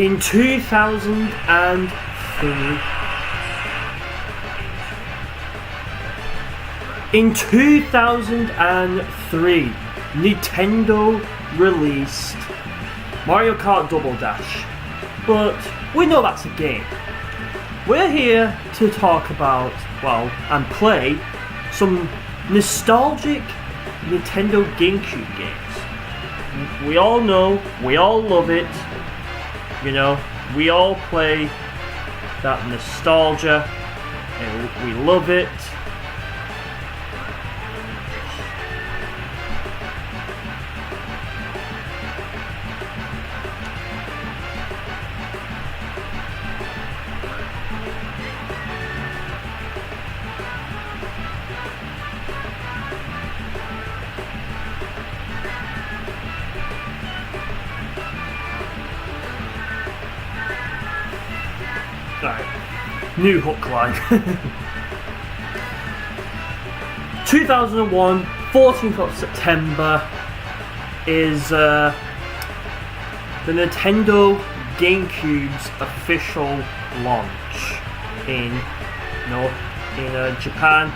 In 2003, Nintendo released Mario Kart Double Dash, but we know that's a game. We're here to talk about, well, and play some nostalgic Nintendo Gamecube games. We all know, we all love it, you know, we all play that nostalgia, and we love it. Alright, new hook line. 2001, 14th of September is the Nintendo Gamecube's official launch in Japan,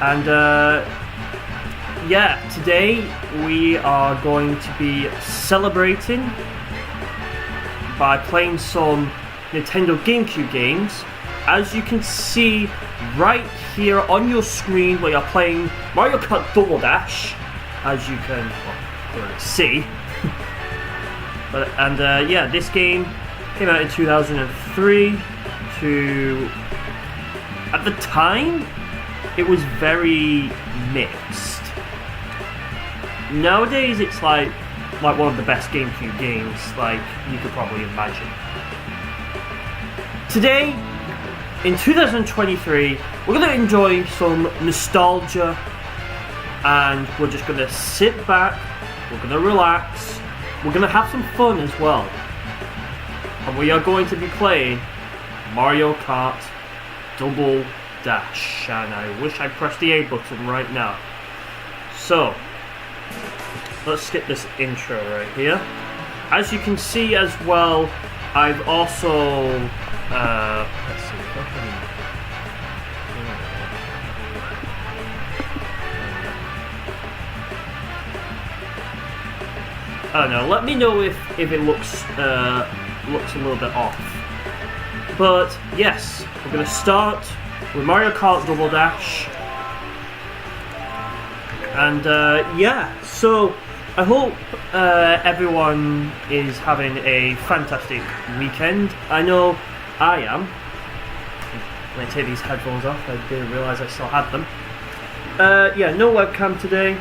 and yeah, today we are going to be celebrating by playing some Nintendo Gamecube games. As you can see right here on your screen, we are playing Mario Kart Double Dash, as you can see. Yeah, this game came out in 2003. At the time, it was very mixed. Nowadays, it's like one of the best GameCube games, like you could probably imagine. Today, in 2023, we're going to enjoy some nostalgia, and we're just going to sit back, we're going to relax, we're going to have some fun as well. And we are going to be playing Mario Kart Double Dash, and I wish I pressed the A button right now. So, let's skip this intro right here. As you can see as well, I've also let's see. I don't know. Let me know if it looks a little bit off. But yes, we're gonna start with Mario Kart Double Dash, and yeah. So I hope everyone is having a fantastic weekend. I know I am. Let me take these headphones off. I didn't realise I still had them. Yeah, no webcam today,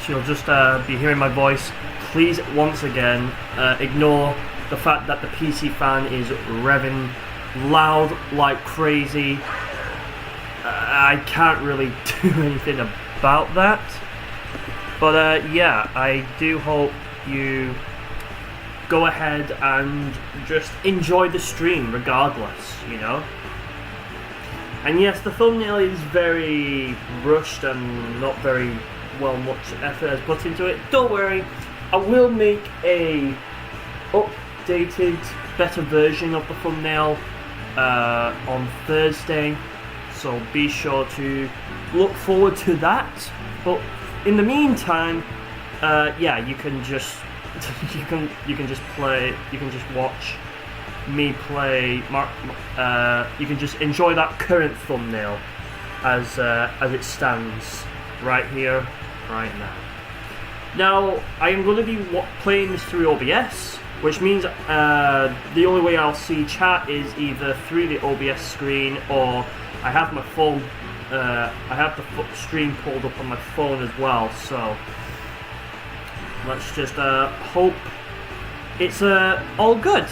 so you'll just be hearing my voice. Please, once again, ignore the fact that the PC fan is revving loud like crazy. I can't really do anything about that. But yeah, I do hope you go ahead and just enjoy the stream regardless, you know. And yes, the thumbnail is very rushed and not very well much effort has put into it. Don't worry, I will make a updated, better version of the thumbnail on Thursday, so be sure to look forward to that. But in the meantime, yeah, you can just you can just watch me play. You can just enjoy that current thumbnail as it stands right here, right now. Now, I am going to be playing this through OBS, which means the only way I'll see chat is either through the OBS screen, or I have my phone. I have the stream pulled up on my phone as well, so let's just hope it's all good.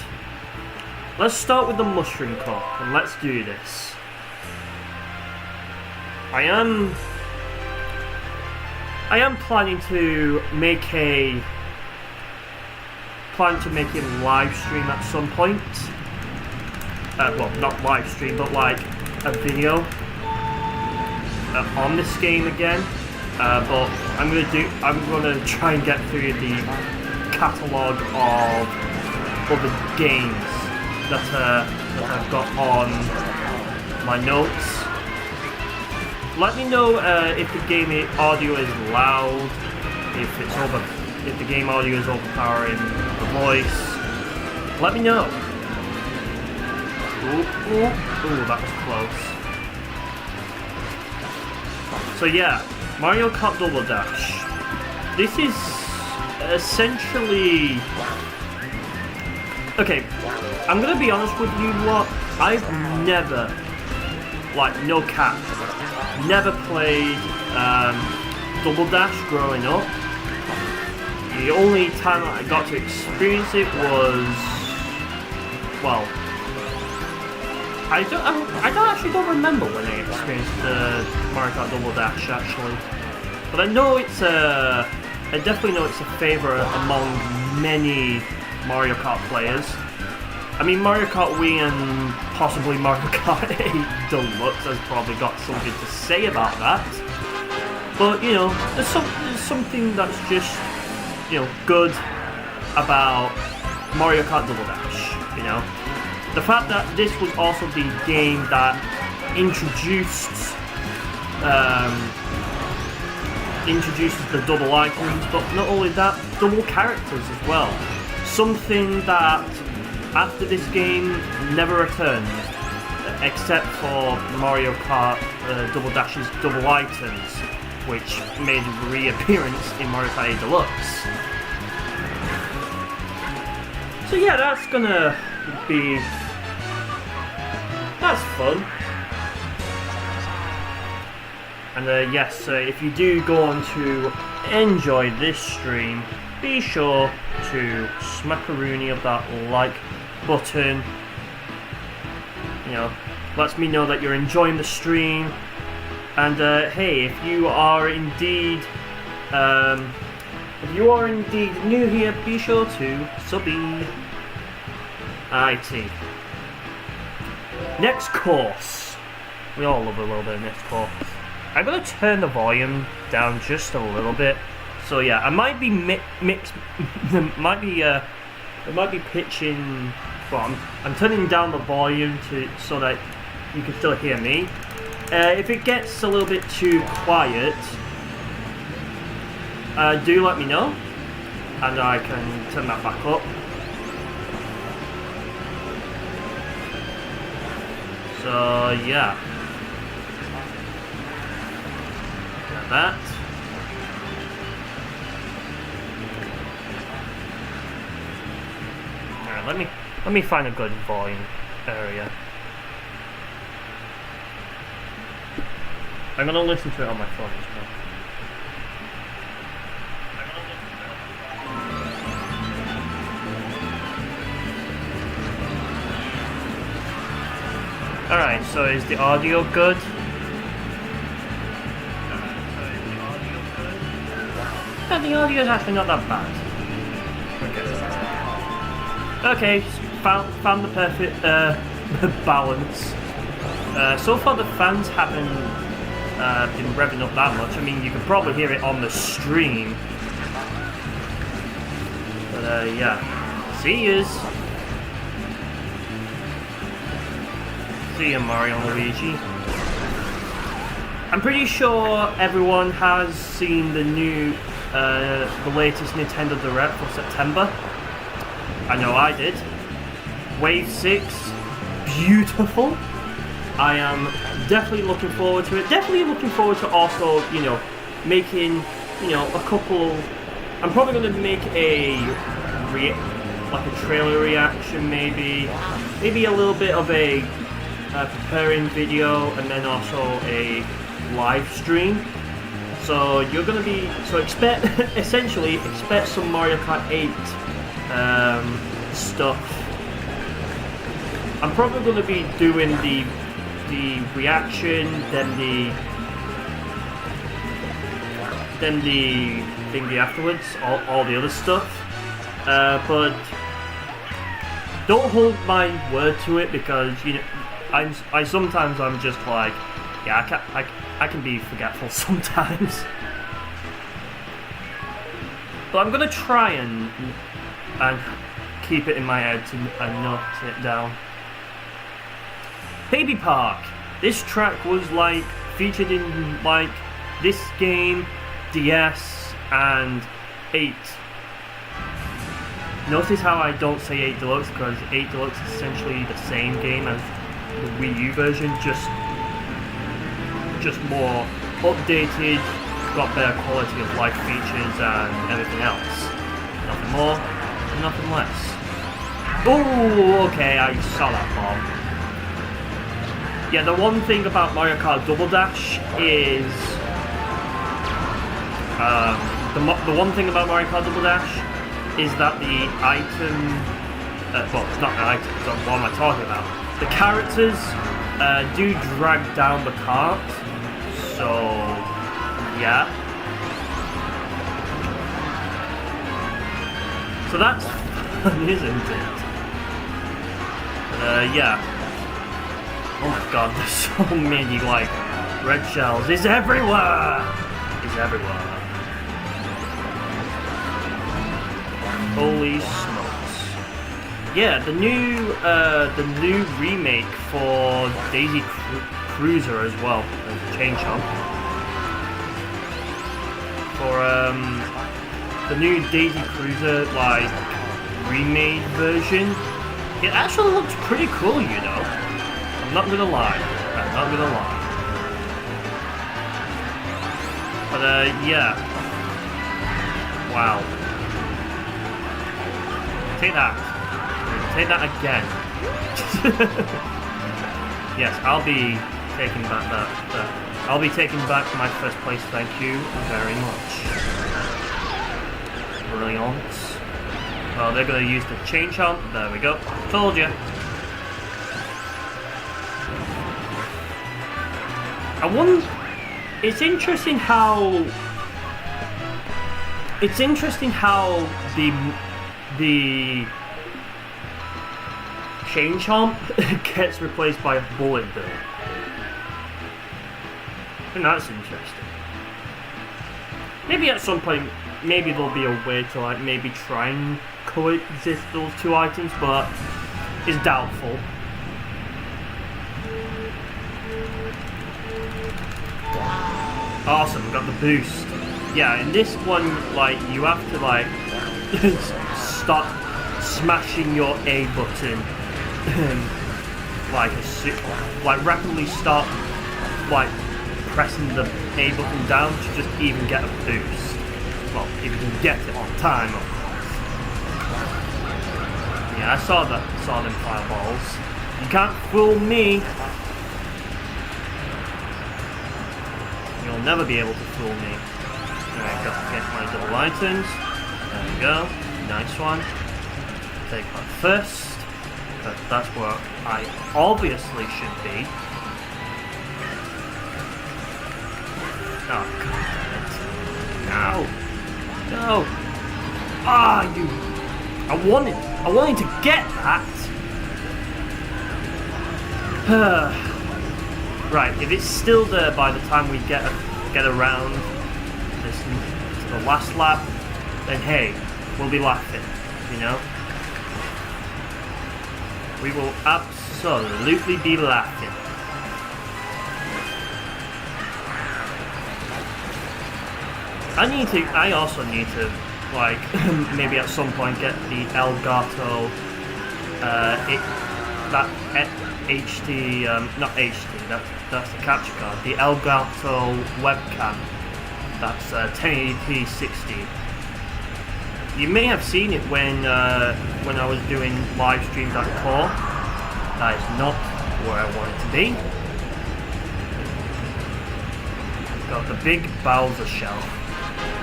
Let's start with the Mushroom Cup, and let's do this. I am planning to make a live stream at some point. Well, not live stream, but like a video on this game again. But I'm gonna try and get through the catalogue of other games that I've got on my notes. Let me know if the game audio is loud, if the game audio is overpowering the voice. Let me know. Ooh, that was close. So yeah, Mario Kart Double Dash. This is essentially... Okay, I'm gonna be honest with you lot, I've never, like, no cap, never played Double Dash growing up. The only time I got to experience it was, well, I don't remember when I experienced the Mario Kart Double Dash actually, but I know I definitely know it's a favourite among many Mario Kart players. I mean, Mario Kart Wii and possibly Mario Kart 8 Deluxe has probably got something to say about that. But, you know, there's something that's just, you know, good about Mario Kart Double Dash, you know. The fact that this was also the game that introduces the double icons, but not only that, double characters as well. Something that, after this game, never returned, except for Mario Kart Double Dash's double items, which made a reappearance in Mario Kart 8 Deluxe. So yeah, that's gonna be... that's fun. And yes, if you do go on to enjoy this stream, be sure to smack a rooney of that like button. You know, lets me know that you're enjoying the stream. And hey, if you are indeed new here, be sure to subby. IT. Next course. We all love a little bit of next course. I'm gonna turn the volume down just a little bit. So yeah, I might be it might be pitching. Well, I'm turning down the volume so that you can still hear me. If it gets a little bit too quiet, do let me know, and I can turn that back up. So yeah, got that. Alright, let me find a good volume area. I'm gonna listen to it on my phone as well. Alright, so is the audio good? Yeah, the audio is actually not that bad. Okay, found the perfect balance. So far the fans haven't been revving up that much. I mean, you can probably hear it on the stream. But yeah, see yous. See ya, Mario and Luigi. I'm pretty sure everyone has seen the latest Nintendo Direct for September. I know I did. Wave 6, beautiful. I am definitely looking forward to it. Definitely looking forward to also, you know, making, you know, a couple. I'm probably going to make a trailer reaction, maybe a little bit of a preparing video, and then also a live stream. So you're going to be essentially expect some Mario Kart 8 stuff. I'm probably going to be doing the reaction, then the thingy afterwards, all the other stuff. But don't hold my word to it, because you know I'm just like, yeah, I can be forgetful sometimes. But I'm gonna try and keep it in my head and note it down. Baby Park. This track was like featured in like this game, DS, and 8. Notice how I don't say 8 Deluxe, because 8 Deluxe is essentially the same game as the Wii U version, just more updated, got better quality of life features and everything else. Nothing more, nothing less. Oh, okay, I saw that bomb. Yeah, the one thing about Mario Kart Double Dash is the one thing about Mario Kart Double Dash is that the item, well, it's not an item, so what am I talking about? The characters do drag down the cart, so yeah. So that's fun, isn't it? But yeah. Oh my god, there's so many, like, red shells. It's everywhere! It's everywhere. Holy smokes. Yeah, the new remake for Daisy Cruiser as well, as Chain Chomp. For the new Daisy Cruiser, like, remade version, it actually looks pretty cool, you know. I'm not gonna lie. But yeah. Wow. Take that. Take that again. Yes, I'll be taking back that. I'll be taking back my first place, thank you very much. Brilliant. Oh, they're gonna use the Chain Chomp. There we go. Told you. It's interesting how the Chain Chomp gets replaced by a Bullet Bill. And that's interesting. Maybe at some point, maybe there'll be a way to like maybe try and coexist those two items, but it's doubtful. Awesome, got the boost. Yeah, in this one, like, you have to, like, start smashing your A button. like, rapidly start, like, pressing the A button down to just even get a boost. Well, if you can get it on time, of course. Yeah, I saw them fireballs. You can't fool me. You'll never be able to fool me. Alright, got to get my double items. There we go. Nice one. Take that first, because that's where I obviously should be. Oh, god damn it. No! No! Ah, you... I wanted to get that! Right, if it's still there by the time we get around this to the last lap, then hey, we'll be laughing, you know? We will absolutely be laughing. I also need to, like, maybe at some point get the Elgato, not HD, that's the capture card, the Elgato webcam, that's 1080p 60. You may have seen it when I was doing live streams at Core. That is not where I want it to be. Got the big Bowser shell.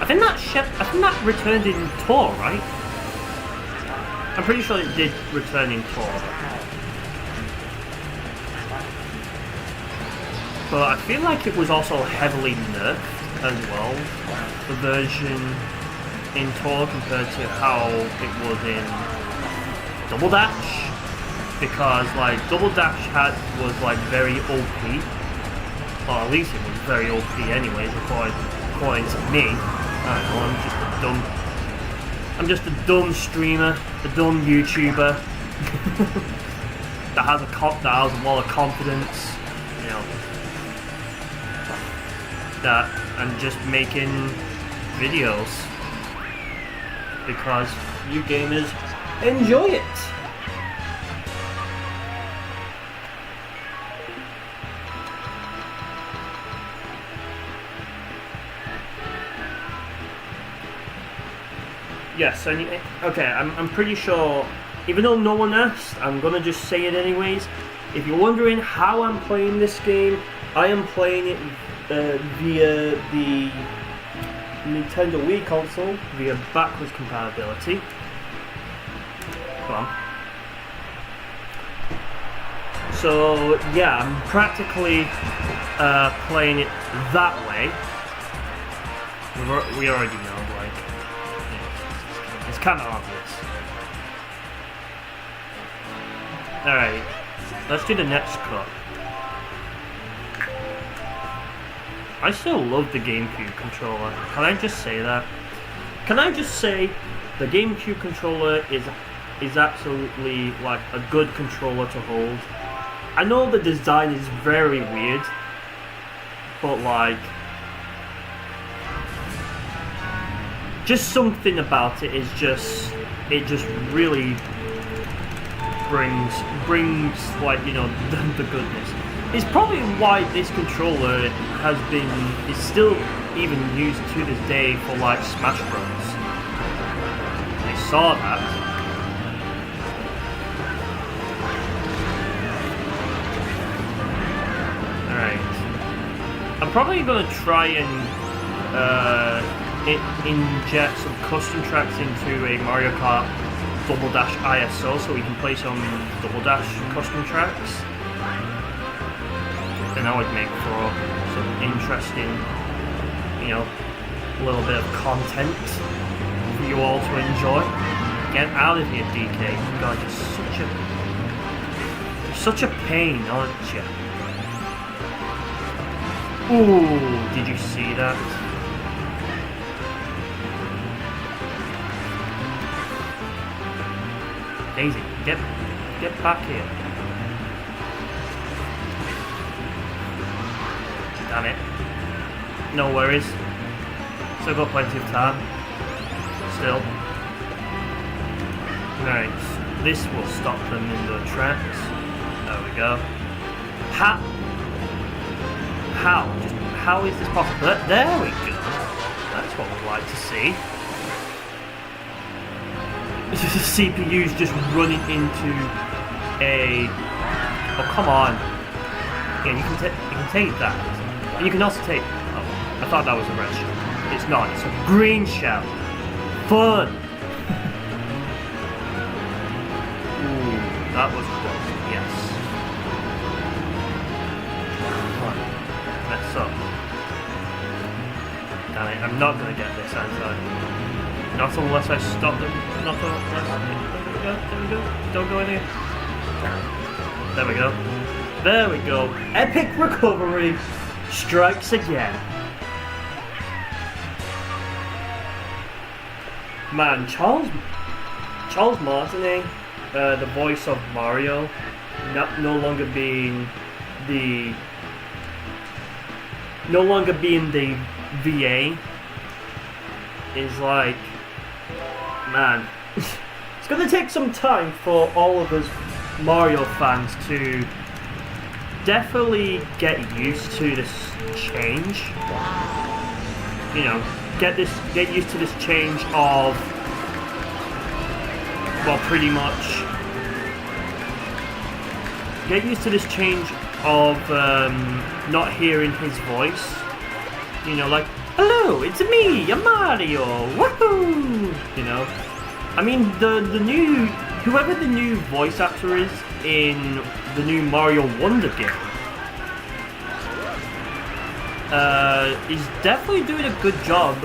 I think that returned in Tor, right? I'm pretty sure it did return in Tor. But I feel like it was also heavily nerfed as well, the version in Tor compared to how it was in Double Dash, because like Double Dash was like very OP, or at least it was very OP anyways, according to me. I don't know, I'm just a I'm just a dumb streamer, a dumb YouTuber that has a lot of confidence, you know, that I'm just making videos because you gamers enjoy it. Yes, okay, I'm pretty sure, even though no one asked, I'm gonna just say it anyways. If you're wondering how I'm playing this game, I am playing it via the Nintendo Wii console, via backwards compatibility. Come on. So, yeah, I'm practically playing it that way. We already know, like, it's kind of obvious. Alright, let's do the next cut. I still love the GameCube controller. Can I just say that? Can I just say the GameCube controller is absolutely like a good controller to hold. I know the design is very weird, but like, just something about it is just, it just really brings like, you know, the goodness. It's probably why this controller is still even used to this day for like Smash Bros. I saw that. Alright. I'm probably gonna try and inject some custom tracks into a Mario Kart Double Dash ISO so we can play some Double Dash custom tracks. And that would make for some interesting, you know, little bit of content for you all to enjoy. Get out of here, DK. God, you're such a pain, aren't you? Ooh, did you see that? Daisy, get back here. Damn it. No worries. Still got plenty of time. Still. Right. This will stop them in their tracks. There we go. How? Just how is this possible? There we go. That's what we like to see. The CPU's just running into a... Oh, come on. Yeah, you can take that. And you can also take... Oh, I thought that was a red shell. It's not, it's a green shell. Fun! Ooh, that was close, yes. Come on, mess up. Damn it, I'm not gonna get this, am I? Not unless I stop them. Not unless... There we go. Don't go in here. There we go. There we go. Epic recovery strikes again. Man, Charles Martinet, the voice of Mario, no longer being the VA, is like, man, it's gonna take some time for all of us Mario fans to definitely get used to this change. You know, get used to this change of, well, pretty much get used to this change of not hearing his voice. You know, like, hello, it's me, I'm Mario, woohoo! You know, I mean, whoever the new voice actor is in the new Mario Wonder game, is definitely doing a good job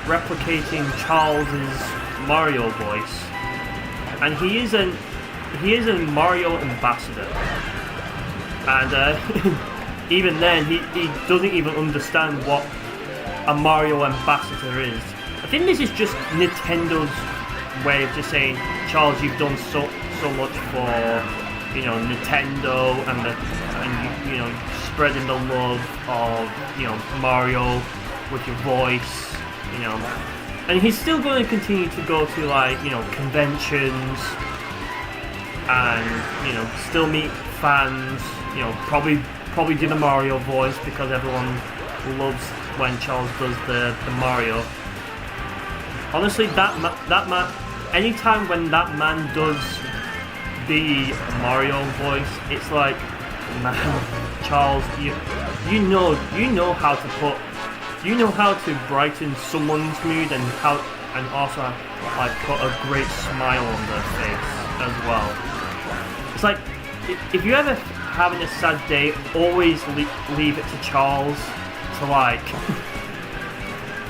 replicating Charles's Mario voice, and he is a Mario ambassador, and even then he doesn't even understand what a Mario ambassador is. I think this is just Nintendo's way of just saying, Charles, you've done so much for, you know, Nintendo and you know, spreading the love of, you know, Mario with your voice, you know. And he's still going to continue to go to, like, you know, conventions and, you know, still meet fans, you know, probably do the Mario voice because everyone loves when Charles does the Mario. Honestly, that man, anytime when that man does the Mario voice, it's like, man, Charles, you know how to put, you know how to brighten someone's mood and also like put a great smile on their face as well. It's like, if you're ever having a sad day, always leave it to Charles to like,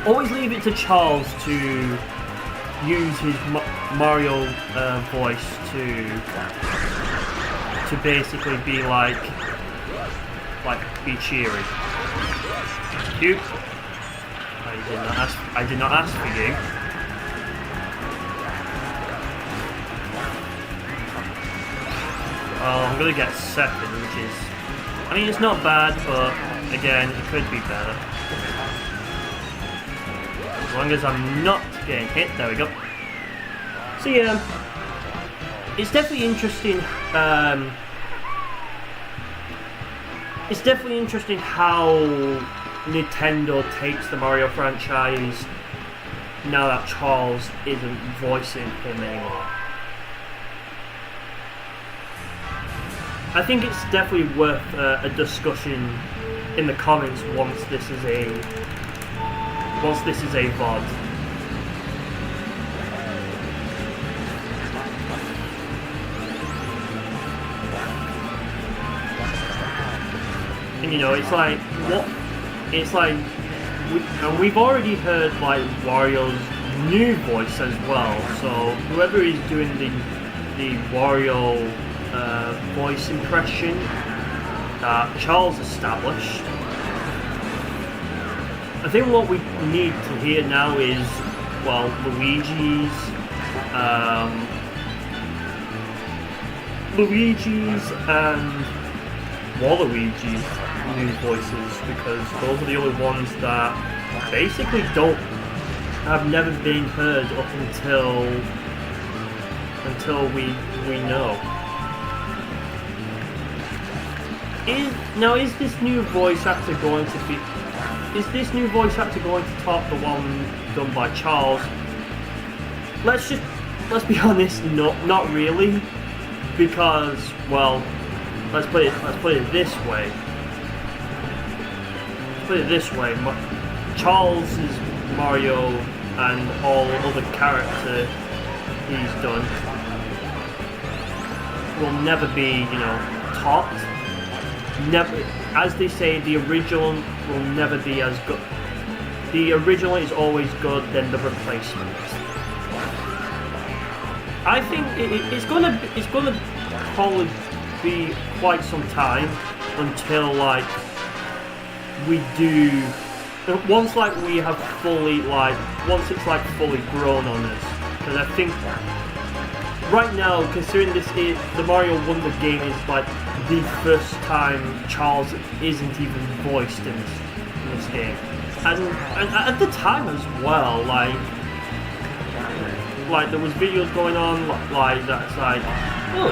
always leave it to Charles to use his Mario voice to basically be like be cheery. You, I did not ask for you. Well, I'm gonna get second, which is, I mean, it's not bad, but again, it could be better. As long as I'm not getting hit, there we go. So yeah, it's definitely interesting. It's definitely interesting how Nintendo takes the Mario franchise now that Charles isn't voicing him anymore. I think it's definitely worth a discussion in the comments once this is a VOD. And you know, it's like we've already heard like Wario's new voice as well. So whoever is doing the Wario voice impression that Charles established, I think what we need to hear now is, well, Luigi's and Waluigi's new voices, because those are the only ones that basically have never been heard up until we know. Is this new voice actor going to be? Is this new voice actor going to top the one done by Charles? Let's be honest, not really, because, well, let's put it this way. Charles' Mario and all other character he's done will never be, you know, topped. Never, as they say, the original will never be as good. The original is always good than the replacement. I think it's gonna probably be quite some time until like we do. Once like we have fully once it's like fully grown on us, because I think right now, considering the Mario Wonder game is like the first time Charles isn't even voiced in this game, and at the time as well, like there was videos going on like that's like, oh,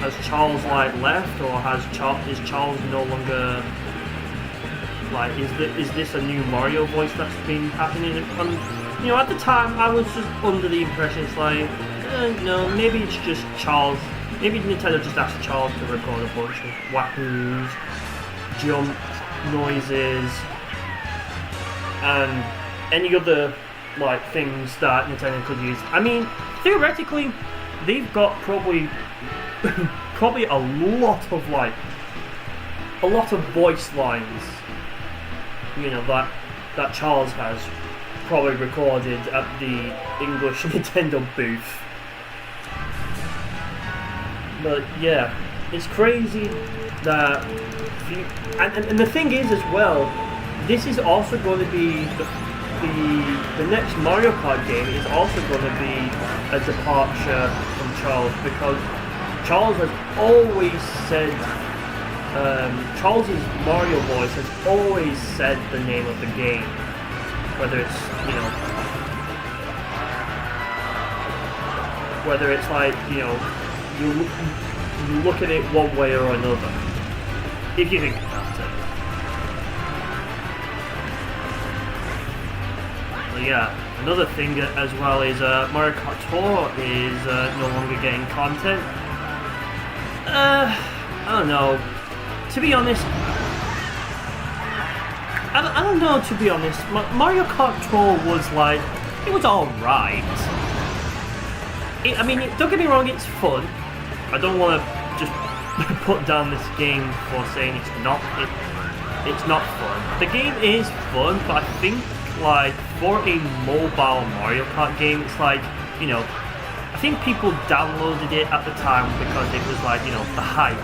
has Charles like left, or is Charles no longer like, is this a new Mario voice that's been happening? And you know, at the time I was just under the impression it's like, no, maybe it's just Charles. Maybe Nintendo just asked Charles to record a bunch of wahoos, jump noises, and any other like things that Nintendo could use. I mean, theoretically, they've got probably a lot of voice lines, you know, that Charles has probably recorded at the English Nintendo booth. But yeah, it's crazy that and the thing is as well, this is also going to be the next Mario Kart game is also going to be a departure from Charles, because Charles has always said, Charles's Mario voice has always said the name of the game, whether it's, you know, whether it's like, you know, you look at it one way or another, if you think about it. But yeah, another thing as well is Mario Kart Tour is no longer getting content. I don't know. To be honest, I don't know, to be honest. Mario Kart Tour was like, it was alright. I mean, don't get me wrong, it's fun. I don't want to just put down this game for saying it's not fun. The game is fun, but I think, like, for a mobile Mario Kart game, it's like, you know, I think people downloaded it at the time because it was like, you know, the hype.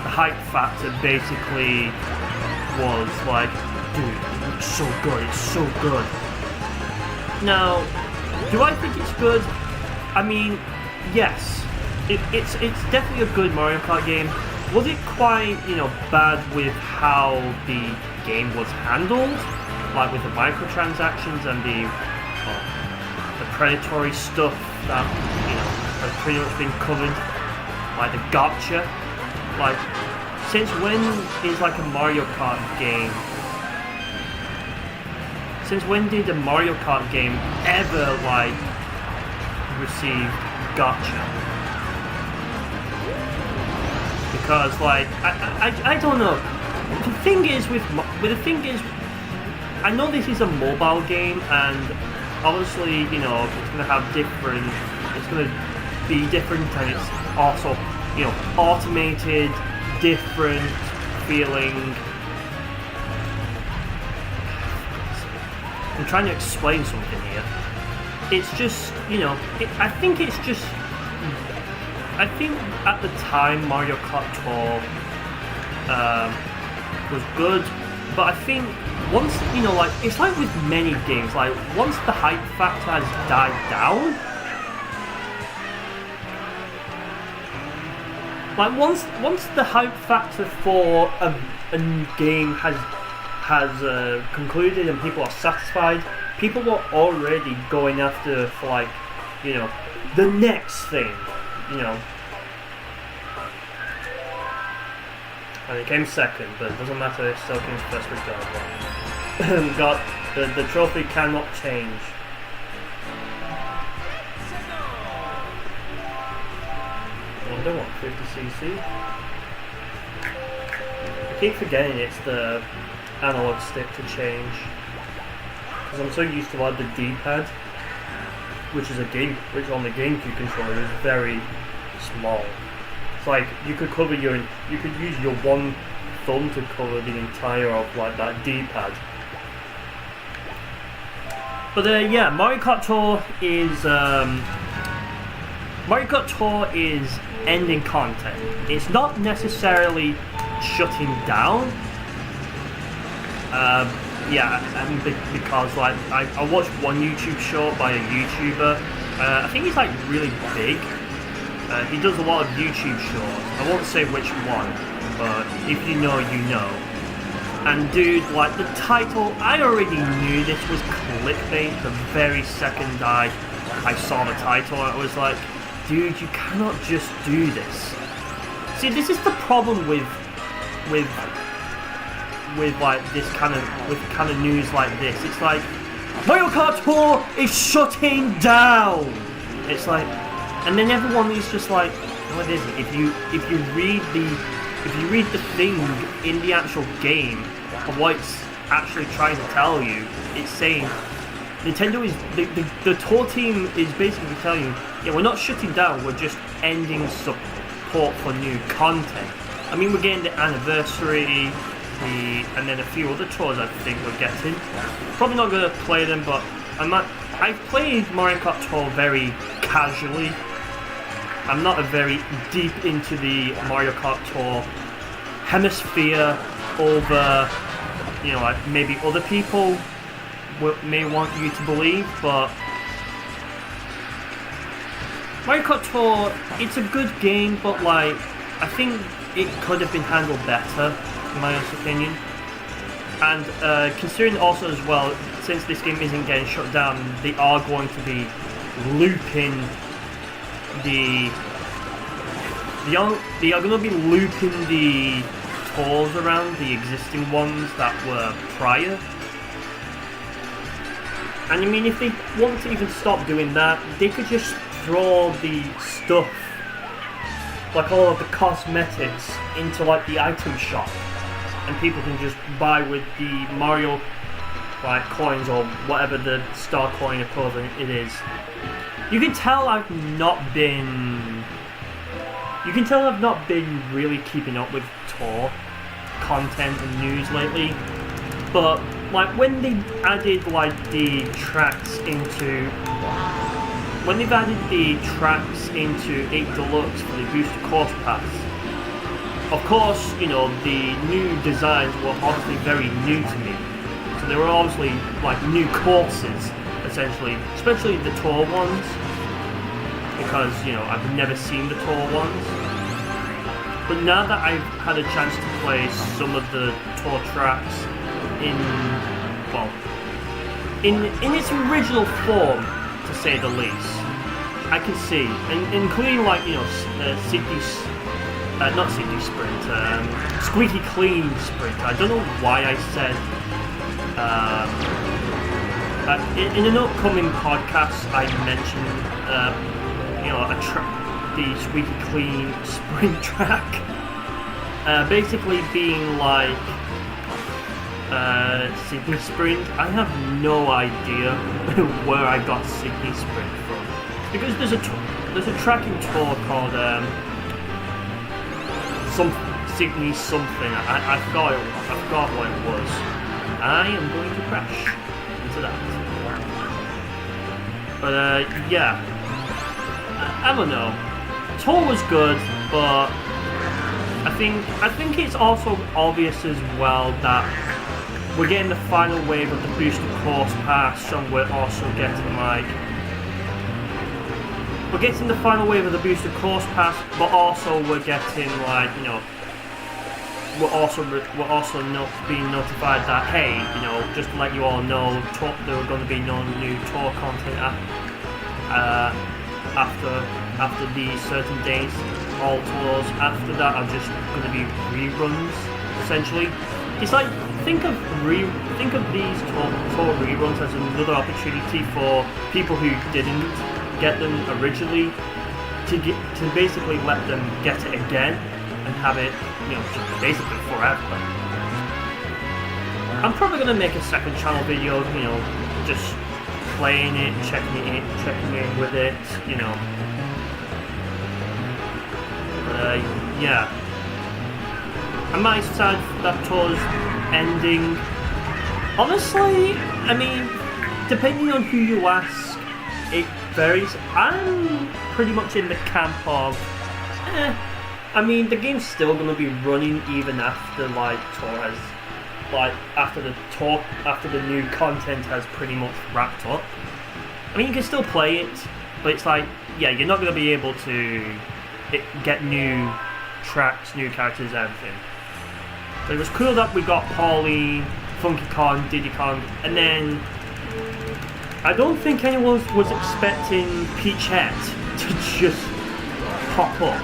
The hype factor basically was like, dude, it looks so good, it's so good. Now, do I think it's good? I mean, yes. It's definitely a good Mario Kart game. Was it quite, you know, bad with how the game was handled? Like with the microtransactions and the predatory stuff that, you know, has pretty much been covered, like the gotcha. Like, since when is like a Mario Kart game? Since when did a Mario Kart game ever like receive gotcha? Because like I don't know. The thing is I know this is a mobile game, and obviously, you know, it's going to have different, it's going to be different, and it's also, you know, automated, different feeling. I'm trying to explain something here. It's just, you know, I think at the time Mario Kart Tour was good, but I think once, you know, like, it's like with many games, like, once the hype factor has died down, like, once the hype factor for a game has concluded and people are satisfied, people are already going after, for, like, you know, the next thing, you know. And it came second, but it doesn't matter, it still came first regardless. The trophy cannot change. I don't want 50cc. I keep forgetting it's the analog stick to change, because I'm so used to like the D-pad, which on the GameCube controller is very small. It's like you could use your one thumb to cover the entire of like that D-pad. But yeah, Mario Kart Tour is ending content. It's not necessarily shutting down. Yeah, I mean, because like I watched one YouTube short by a YouTuber. I think he's like really big. He does a lot of YouTube shorts. I won't say which one, but if you know, you know. And dude, like the title, I already knew this was clickbait the very second I saw the title. I was like, dude, you cannot just do this. See, this is the problem with like this kind of news like this. It's like Mario Kart Tour is shutting down. It's like, and then everyone is just like, what is it? If you read the thing in the actual game of what it's actually trying to tell you, it's saying Nintendo is the tour team is basically telling you, yeah, we're not shutting down, we're just ending support for new content. I mean, we're getting the anniversary, and then a few other tours I think we're getting. Probably not going to play them, but I've played Mario Kart Tour very casually. I'm not a very deep into the Mario Kart Tour hemisphere over, you know, like maybe other people may want you to believe, but Mario Kart Tour, it's a good game, but like, I think it could have been handled better, in my honest opinion. And considering also as well, since this game isn't getting shut down, they are going to be looping they are going to be looping the tours around the existing ones that were prior. And I mean, if they want to even stop doing that, they could just throw the stuff, like all of the cosmetics, into like the item shop, and people can just buy with the Mario like coins or whatever the star coin equivalent it is. You can tell I've not been really keeping up with tour content and news lately, but like when they added like the tracks into 8 Deluxe for the Booster Course Pass, of course, you know, the new designs were obviously very new to me. So there were obviously like new courses, essentially, especially the tour ones, because, you know, I've never seen the tour ones. But now that I've had a chance to play some of the tour tracks in its original form, to say the least, I can see, and including like, you know, not City Sprint, Squeaky Clean Sprint. I don't know why I said. In an upcoming podcast, I mentioned, you know, the Squeaky Clean Sprint track, basically being like Sydney Sprint. I have no idea where I got Sydney Sprint from, because there's a tracking tour called Sydney something. I forgot what it was. I am going to crash into that. But yeah, I don't know. Tour was good, but I think it's also obvious as well that we're getting the final wave of the Booster Course Pass, and we're also getting like the final wave of the Booster Course Pass, but also we're getting like, you know, we're also being notified that, hey, you know, just to let you all know, there are going to be no new tour content after these certain days. All tours after that are just going to be reruns, essentially. It's like, think of these tour reruns as another opportunity for people who didn't get them originally to basically let them get it again and have it, you know, basically forever. I'm probably gonna make a second channel video, you know, just playing it, checking in with it, you know. Yeah. I might sad that tour's ending. Honestly, I mean, depending on who you ask, it varies. I'm pretty much in the camp of, I mean, the game's still gonna be running even after after the new content has pretty much wrapped up. I mean, you can still play it, but it's like, yeah, you're not gonna be able to get new tracks, new characters, everything. But it was cool that we got Pauline, Funky Kong, Diddy Kong, and then I don't think anyone was expecting Peachette to just pop up.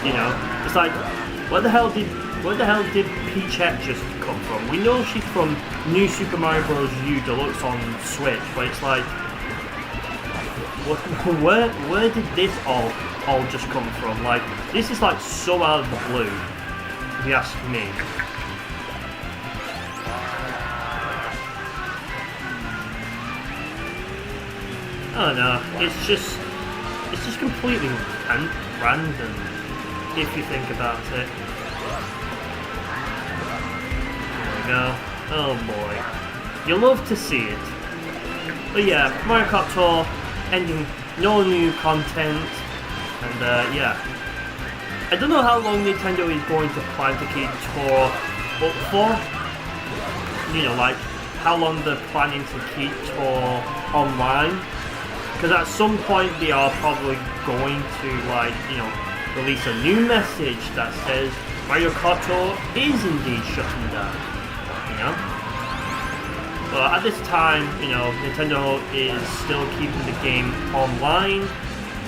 You know, it's like, where the hell did Peachette just come from? We know she's from New Super Mario Bros. U Deluxe on Switch, but it's like, where did this all just come from? Like, this is like so out of the blue, if you ask me. I don't know. It's just completely random, if you think about it. There we go. Oh boy. You'll love to see it. But yeah, Mario Kart Tour ending, no new content, and yeah. I don't know how long Nintendo is going to plan to keep Tour up for. You know, like, how long they're planning to keep Tour online. Because at some point they are probably going to, like, you know, release a new message that says Mario Kart Tour is indeed shutting down. You know? But at this time, you know, Nintendo is still keeping the game online,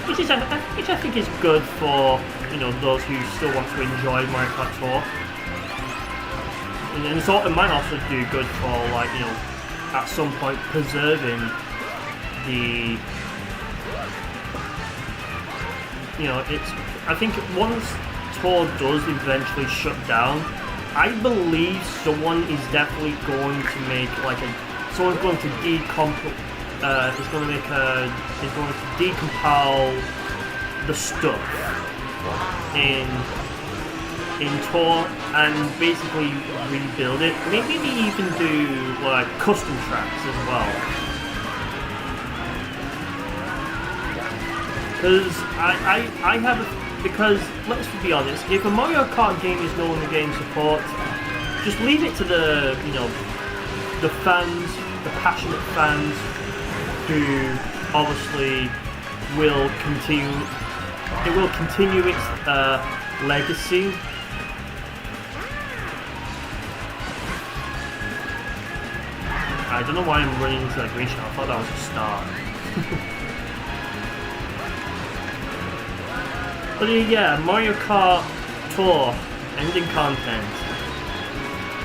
which I think is good for, you know, those who still want to enjoy Mario Kart Tour. And so it might also do good for, like, you know, at some point preserving the, you know, it's, I think once Tour does eventually shut down, I believe someone is definitely going to make like someone's going to is going to decompile the stuff in Tour and basically rebuild it. Maybe even do like custom tracks as well. Because let's be honest, if a Mario Kart game is no longer getting support, just leave it to the, you know, the fans, the passionate fans, who obviously will continue. It will continue its legacy. I don't know why I'm running into that green shell. I thought that was a start. But yeah, Mario Kart Tour ending content.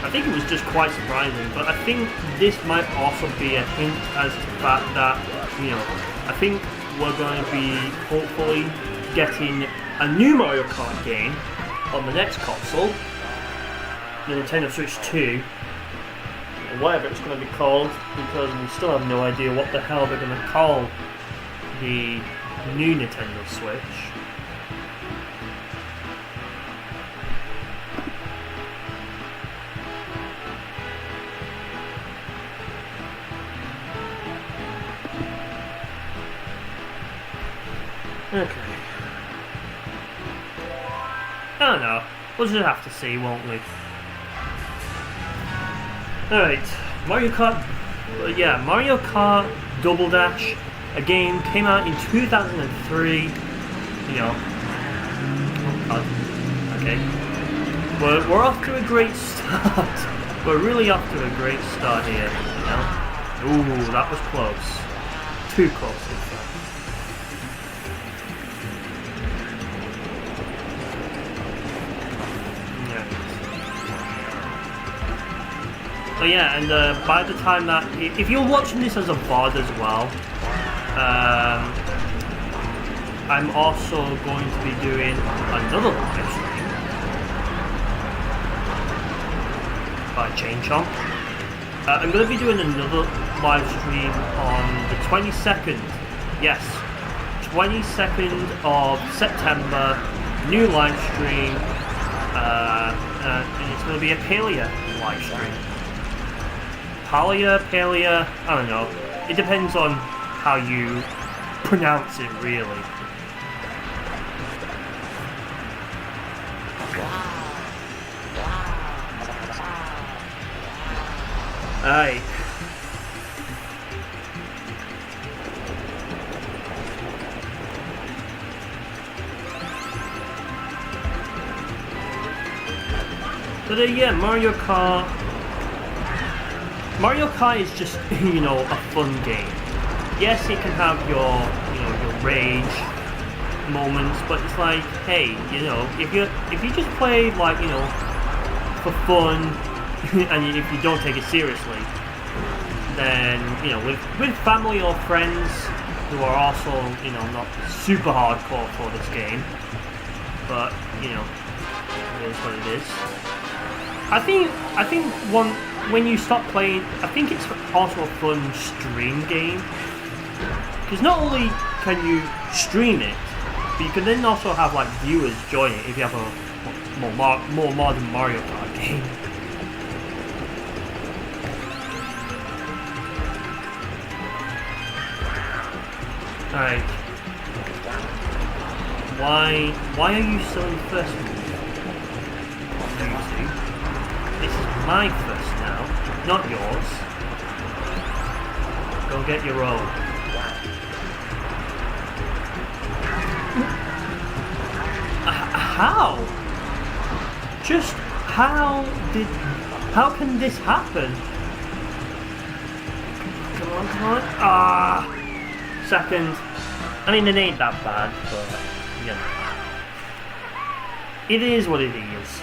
I think it was just quite surprising, but I think this might also be a hint as to the fact that, you know, I think we're going to be hopefully getting a new Mario Kart game on the next console, the Nintendo Switch 2, or whatever it's going to be called, because we still have no idea what the hell they're going to call the new Nintendo Switch. Okay. I don't know. We'll just have to see, won't we? Alright. Mario Kart... yeah, Mario Kart Double Dash. A game came out in 2003. You know. Oh god. Okay. We're off to a great start. We're really off to a great start here, you know. Ooh, that was close. Too close, in fact. So yeah, and by the time that, if you're watching this as a VOD as well, I'm also going to be doing another live stream by Chain Chomp. I'm going to be doing another live stream on the 22nd, yes, 22nd of September, new live stream, and it's going to be a Palea live stream. Palea, I don't know. It depends on how you pronounce it, really. Aye. But yeah, Mario Kart is just, you know, a fun game. Yes, it can have your, you know, your rage moments, but it's like, hey, you know, if you just play, like, you know, for fun, and if you don't take it seriously, then, you know, with family or friends who are also, you know, not super hardcore for this game, but, you know, it is what it is. I think when you stop playing, I think it's also a fun stream game, because not only can you stream it, but you can then also have like viewers join it if you have a more modern Mario Kart game. Alright. Why are you still in first? This is my first now, not yours. Go get your roll. How? Just how can this happen? Come on, come on. Ah! Second. I mean, it ain't that bad, but, you know. It is what it is.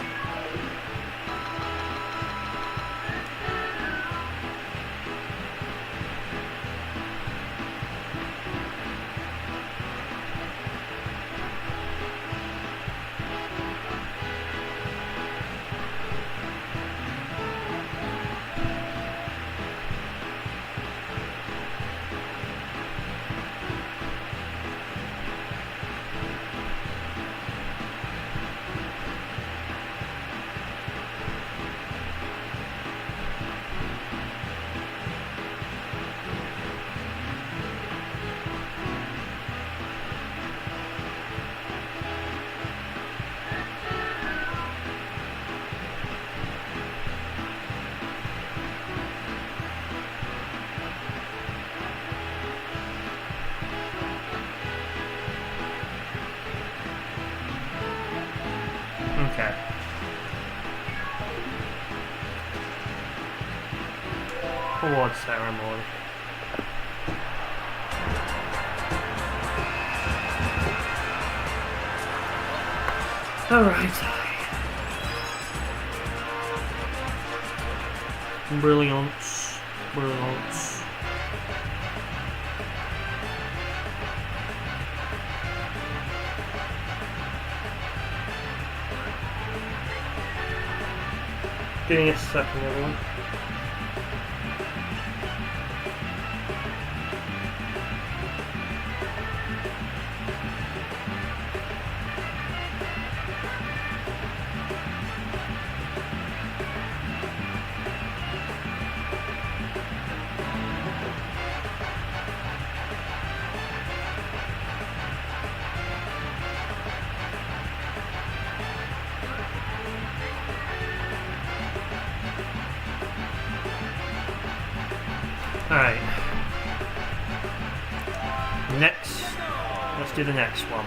Okay. Award ceremony. Alright. Brilliance. Brilliance. Give me a second, everyone. Alright. Next. Let's do the next one.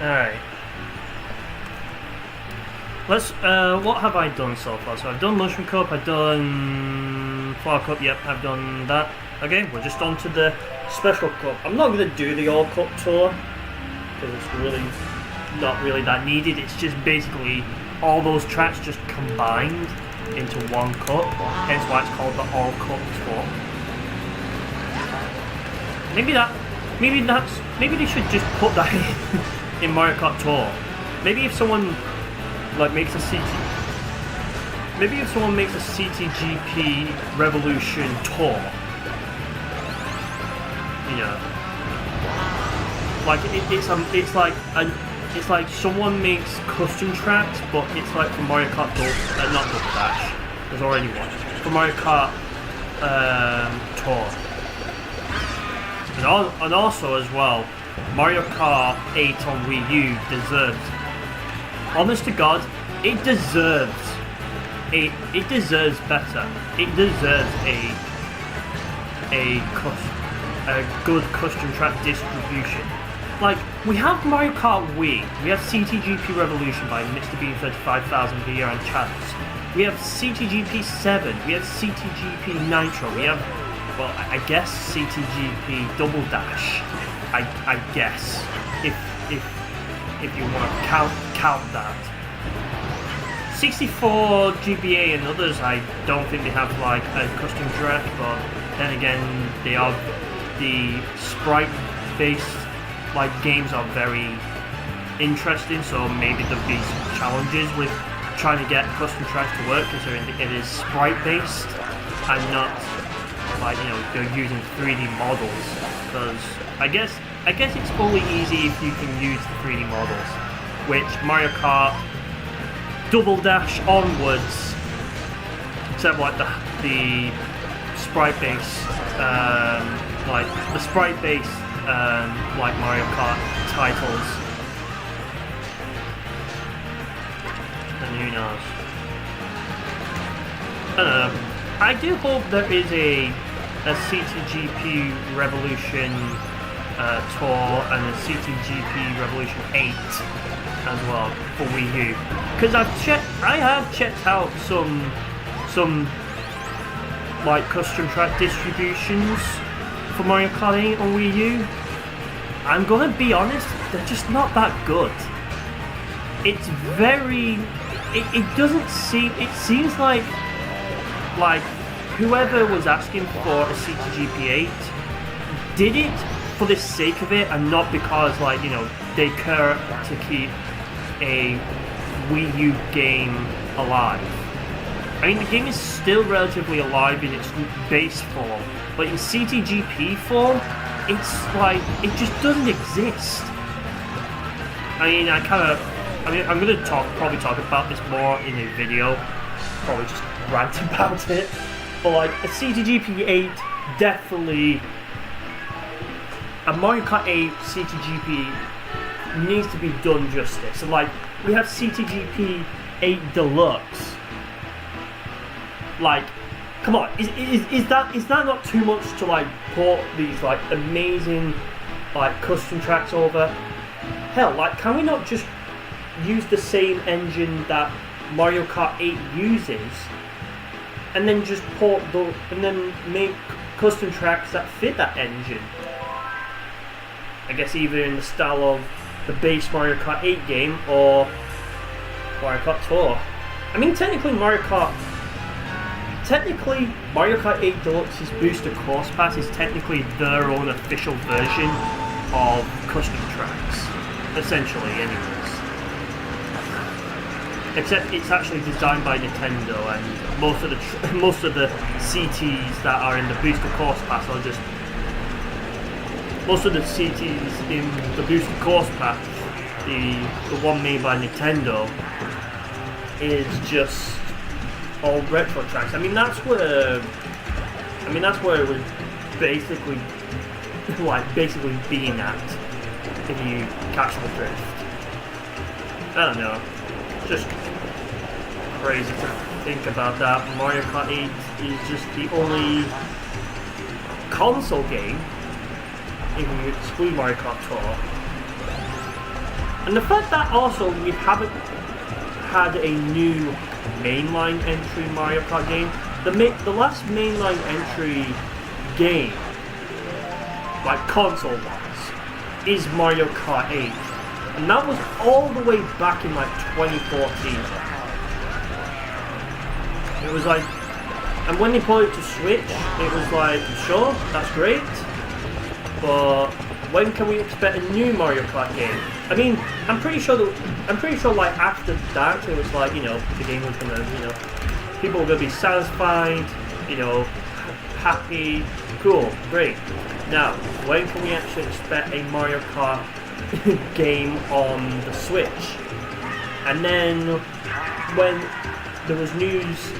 Alright. Let's, what have I done so far? So I've done Mushroom Cup, I've done Flower Cup, yep, I've done that. Okay, we're just on to the Special Cup. I'm not going to do the All Cup tour, because it's really not really that needed. It's just basically all those tracks just combined into one cup, hence why it's called the All Cup tour. Maybe they should just put that in Mario Kart Tour. Maybe if someone like makes a CTGP Revolution Tour, you know, like it's like someone makes custom tracks, but it's like for Mario Kart not Double Dash. There's already one for Mario Kart Tour, and also as well. Mario Kart 8 on Wii U deserves, honest to God, it deserves better. It deserves a good custom track distribution. Like, we have Mario Kart Wii, we have CTGP Revolution by Mr. Bean 35,000 VR and Chatters. We have CTGP 7, we have CTGP Nitro, we have well, I guess CTGP Double Dash. I guess if you want to count that. 64 GBA and others, I don't think they have like a custom track, but then again, they are the sprite-based like games are very interesting, so maybe there'll be some challenges with trying to get custom tracks to work, considering it is sprite-based and not like, you know, they're using 3D models. Because I guess it's fully easy if you can use the 3D models, which Mario Kart Double Dash onwards, except like the sprite-based, like the sprite-based like Mario Kart titles. And who knows? I don't know. I do hope there is a CTGP Revolution tour and a CTGP Revolution 8 as well for Wii U, because I have checked out some like custom track distributions for Mario Kart 8 on Wii U. I'm gonna be honest, they're just not that good. It's very, it doesn't seem, it seems like whoever was asking for a CTGP 8 did it for the sake of it and not because, like, you know, they care to keep a Wii U game alive. I mean, the game is still relatively alive in its base form, but in CTGP form, it's like, it just doesn't exist. I mean, I'm gonna probably talk about this more in a video, probably just rant about it, but like, a CTGP 8 definitely, a Mario Kart 8 CTGP needs to be done justice. So like, we have CTGP 8 Deluxe. Like, come on, is that not too much to like port these like amazing like custom tracks over? Hell, like, can we not just use the same engine that Mario Kart 8 uses, and then just and then make custom tracks that fit that engine? I guess either in the style of the base Mario Kart 8 game or Mario Kart Tour. I mean, technically Mario Kart 8 Deluxe's Booster Course Pass is technically their own official version of custom tracks, essentially, anyways. Except it's actually designed by Nintendo, and most of the CTs that are in the Booster Course Pass are just, most of the CTs in the Booster Course Pass, the one made by Nintendo, is just all retro tracks. I mean, that's where it was basically being at, if you catch the drift. I don't know, just crazy to think about that. Mario Kart 8 is just the only console game, if you exclude Mario Kart Tour. And the fact that also we haven't had a new mainline entry Mario Kart game. The last mainline entry game, like console-wise, is Mario Kart 8. And that was all the way back in like 2014. It was like, and when they put it to Switch, it was like, sure, that's great, but when can we expect a new Mario Kart game? I mean, I'm pretty sure like after that, it was like, you know, the game was gonna, you know, people were gonna be satisfied, you know, happy, cool, great. Now, when can we actually expect a Mario Kart game on the Switch? And then when there was news,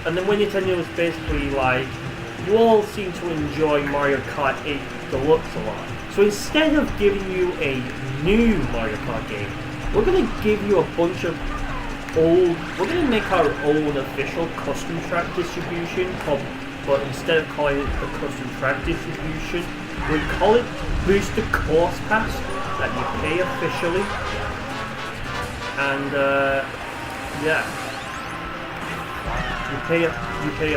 and then when Nintendo was basically like, you all seem to enjoy Mario Kart 8 Deluxe a lot, so instead of giving you a new Mario Kart game, we're going to give you a bunch of old, we're going to make our own official custom track distribution, but instead of calling it the custom track distribution, we call it Booster Course Pass, that you pay officially. And yeah, you pay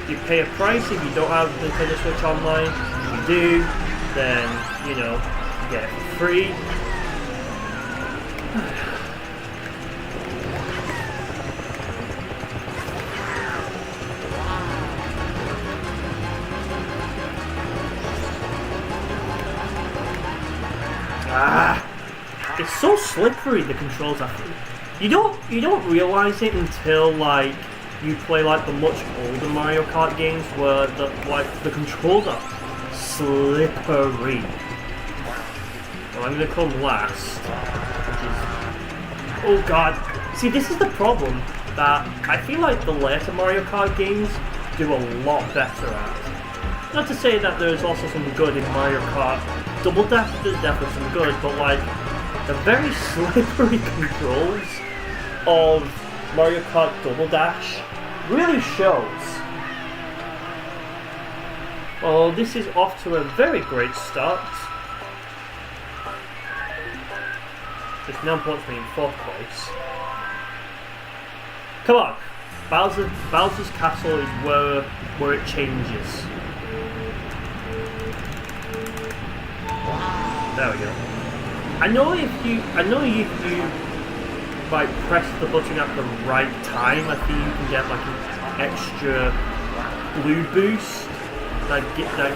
you pay a price if you don't have Nintendo Switch Online. If you do, then, you know, you get it for free. It's so slippery, the controls. You don't realize it until like you play like the much older Mario Kart games where the controls are slippery. Well, I'm gonna come last, which is, oh god. See, this is the problem that I feel like the later Mario Kart games do a lot better at. Not to say that there's also some good in Mario Kart Double Dash, there's definitely some good, but like the very slippery controls of Mario Kart Double Dash really shows. Well, this is off to a very great start. This now puts me in 4th place. Come on! Bowser's Castle is where it changes. There we go. I know if you like press the button at the right time, I think you can get like an extra blue boost that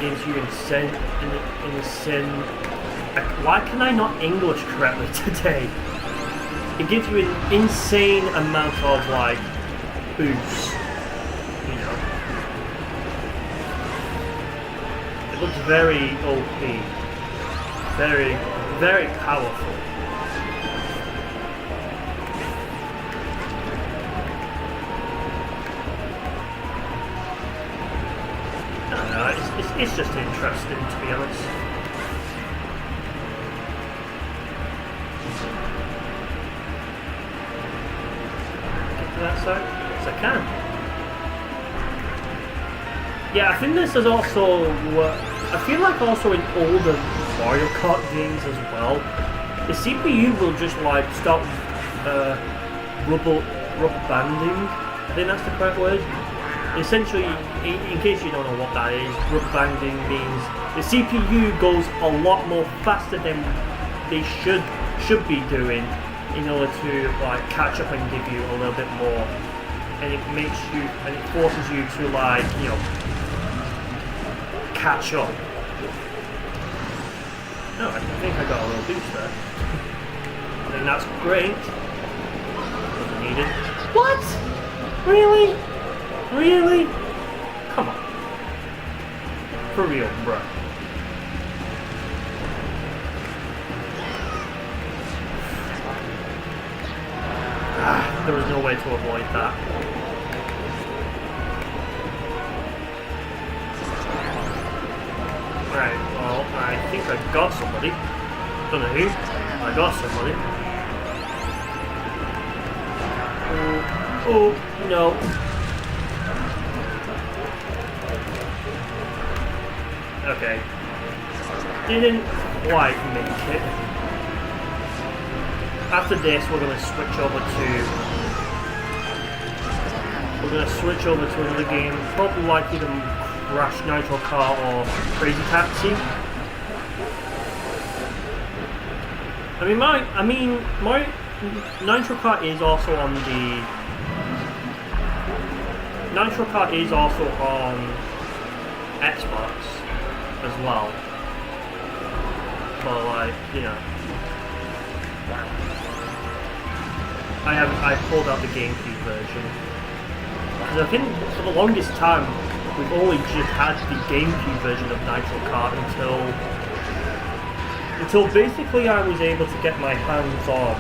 gives you insane. Why can I not English correctly today? It gives you an insane amount of like boost. You know, it looks very OP, very powerful. It's just interesting, to be honest. Get to that side? Yes, I can. Yeah, I think this is also I feel like also in older Mario Kart games as well, the CPU will just like start rubber banding. I think that's the correct word. Essentially, in case you don't know what that is, rubber banding means the CPU goes a lot more faster than they should be doing in order to like catch up and give you a little bit more, and it forces you to like, you know, catch up. No, I think I got a little boost there. I think that's great. Wasn't needed. What? Really? Really? Come on. For real, bro. There was no way to avoid that. Right, well, I think I got somebody. Don't know who. I got somebody. Oh, no. Okay. Didn't quite make it. After this, we're gonna switch over to another game, probably like either Crash Nitro Kart or Crazy Taxi. I mean my Nitro Kart is also on Xbox as well. But like, you know, I pulled out the GameCube version. Because I think for the longest time we've only just had the GameCube version of Nitro Kart until basically I was able to get my hands on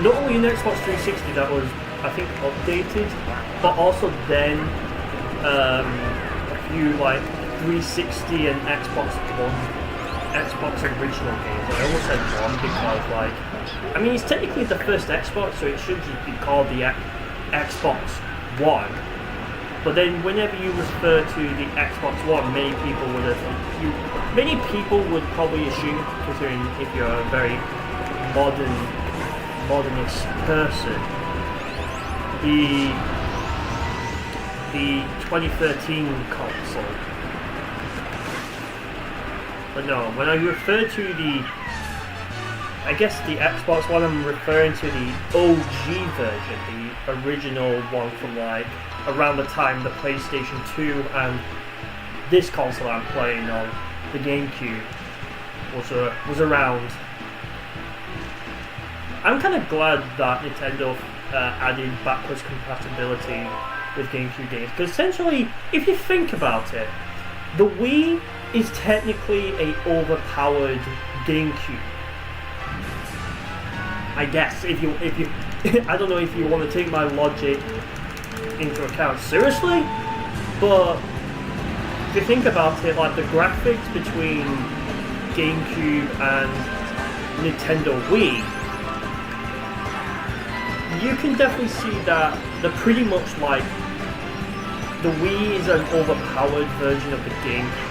not only an Xbox 360 that was, I think, updated, but also then a few like 360 and Xbox original games. I almost said one because like, I mean, it's technically the first Xbox, so it should just be called the Xbox One. But then, whenever you refer to the Xbox One, many people would probably assume, considering if you're a very modernist person, the the 2013 console. But no, when I refer to the, I guess the Xbox One, I'm referring to the OG version, the original one from like around the time the PlayStation 2 and this console I'm playing on, the GameCube, was around. I'm kind of glad that Nintendo added backwards compatibility with GameCube games, because essentially, if you think about it, the Wii is technically a overpowered GameCube. I guess if you I don't know if you want to take my logic into account seriously, but if you think about it, like the graphics between GameCube and Nintendo Wii, you can definitely see that they're pretty much like the Wii is an overpowered version of the GameCube.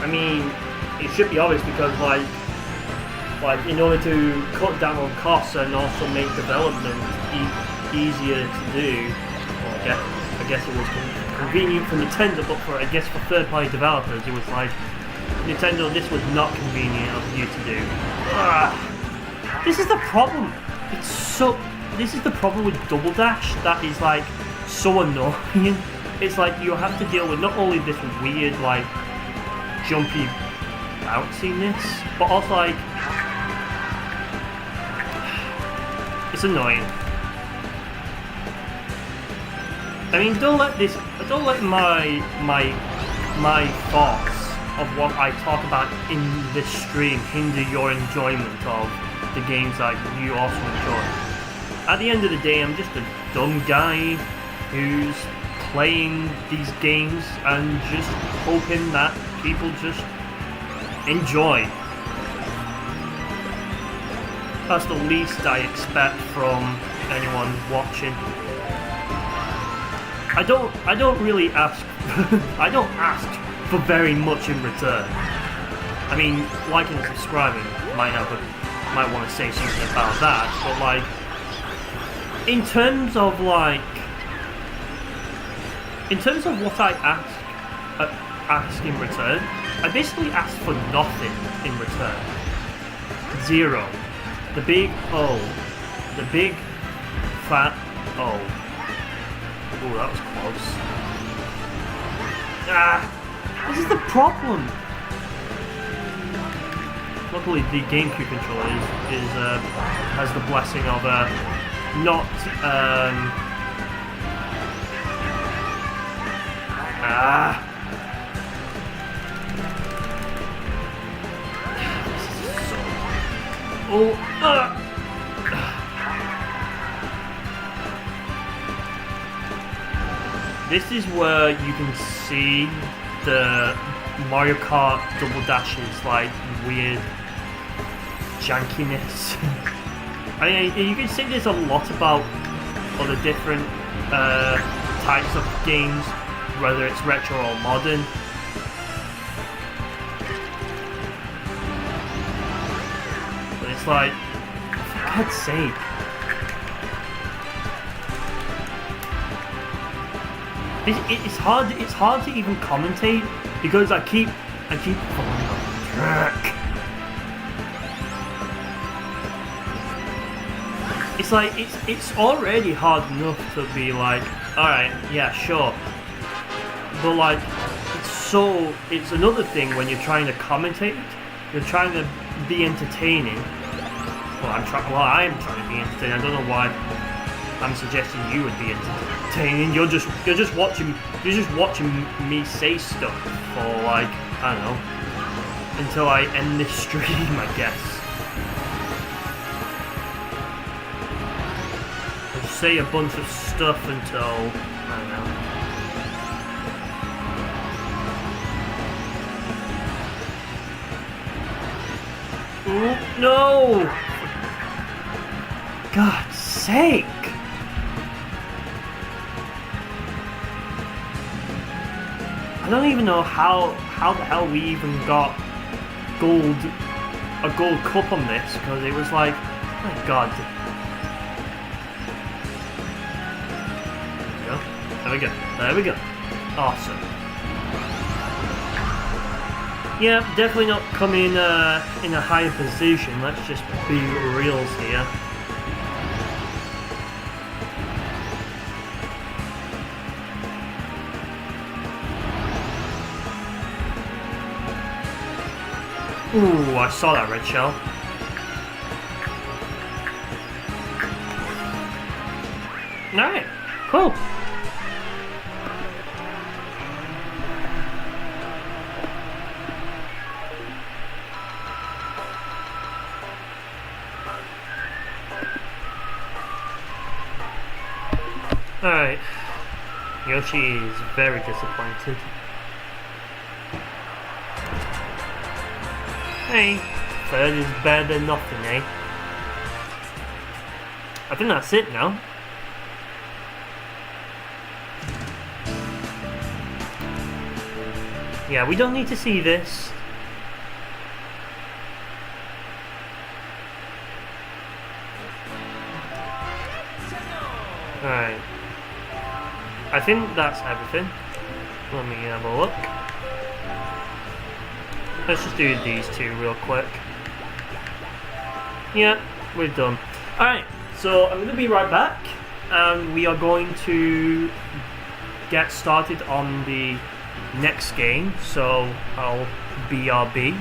I mean, it should be obvious because like in order to cut down on costs and also make development easier to do, well, I guess it was convenient for Nintendo, but for third-party developers, it was like, Nintendo, this was not convenient of you to do. This is the problem. This is the problem with Double Dash that is like so annoying. It's like you have to deal with not only this weird like jumpy bounciness, but also like it's annoying. I mean, don't let my thoughts of what I talk about in this stream hinder your enjoyment of the games that you also enjoy. At the end of the day, I'm just a dumb guy who's playing these games and just hoping that people just enjoy. That's the least I expect from anyone watching. I don't really ask I don't ask for very much in return. I mean, liking and subscribing might want to say something about that, but like in terms of what I ask in return, I basically ask for nothing in return. Zero. The big O. The big fat O. Oh, that was close. This is the problem. Luckily, the GameCube controller has the blessing of not This is where you can see the Mario Kart Double Dash's like weird jankiness. I mean, you can say there's a lot about other different types of games, whether it's retro or modern. But it's like, for God's sake. It's hard to even commentate because I keep falling off track. It's like it's already hard enough to be like, alright, yeah, sure. But like it's another thing when you're trying to commentate, you're trying to be entertaining. I am trying to be entertaining. I don't know why I'm suggesting you would be entertaining. You're just watching me say stuff for like, I don't know, until I end this stream, I guess. I'll say a bunch of stuff until, I don't know. Ooh, no! God's sake! I don't even know how the hell we even got a gold cup on this, because it was like, my God. we go. There we go. Awesome. Yeah, definitely not coming in a higher position. Let's just be reals here. Ooh, I saw that red shell. Alright, cool. Alright, Yoshi is very disappointed. Hey, third is better than nothing, eh? I think that's it now. Yeah, we don't need to see this. Alright. I think that's everything. Let me have a look. Let's just do these two real quick. Yeah, we're done. Alright, so I'm going to be right back. And we are going to get started on the next game. So I'll BRB.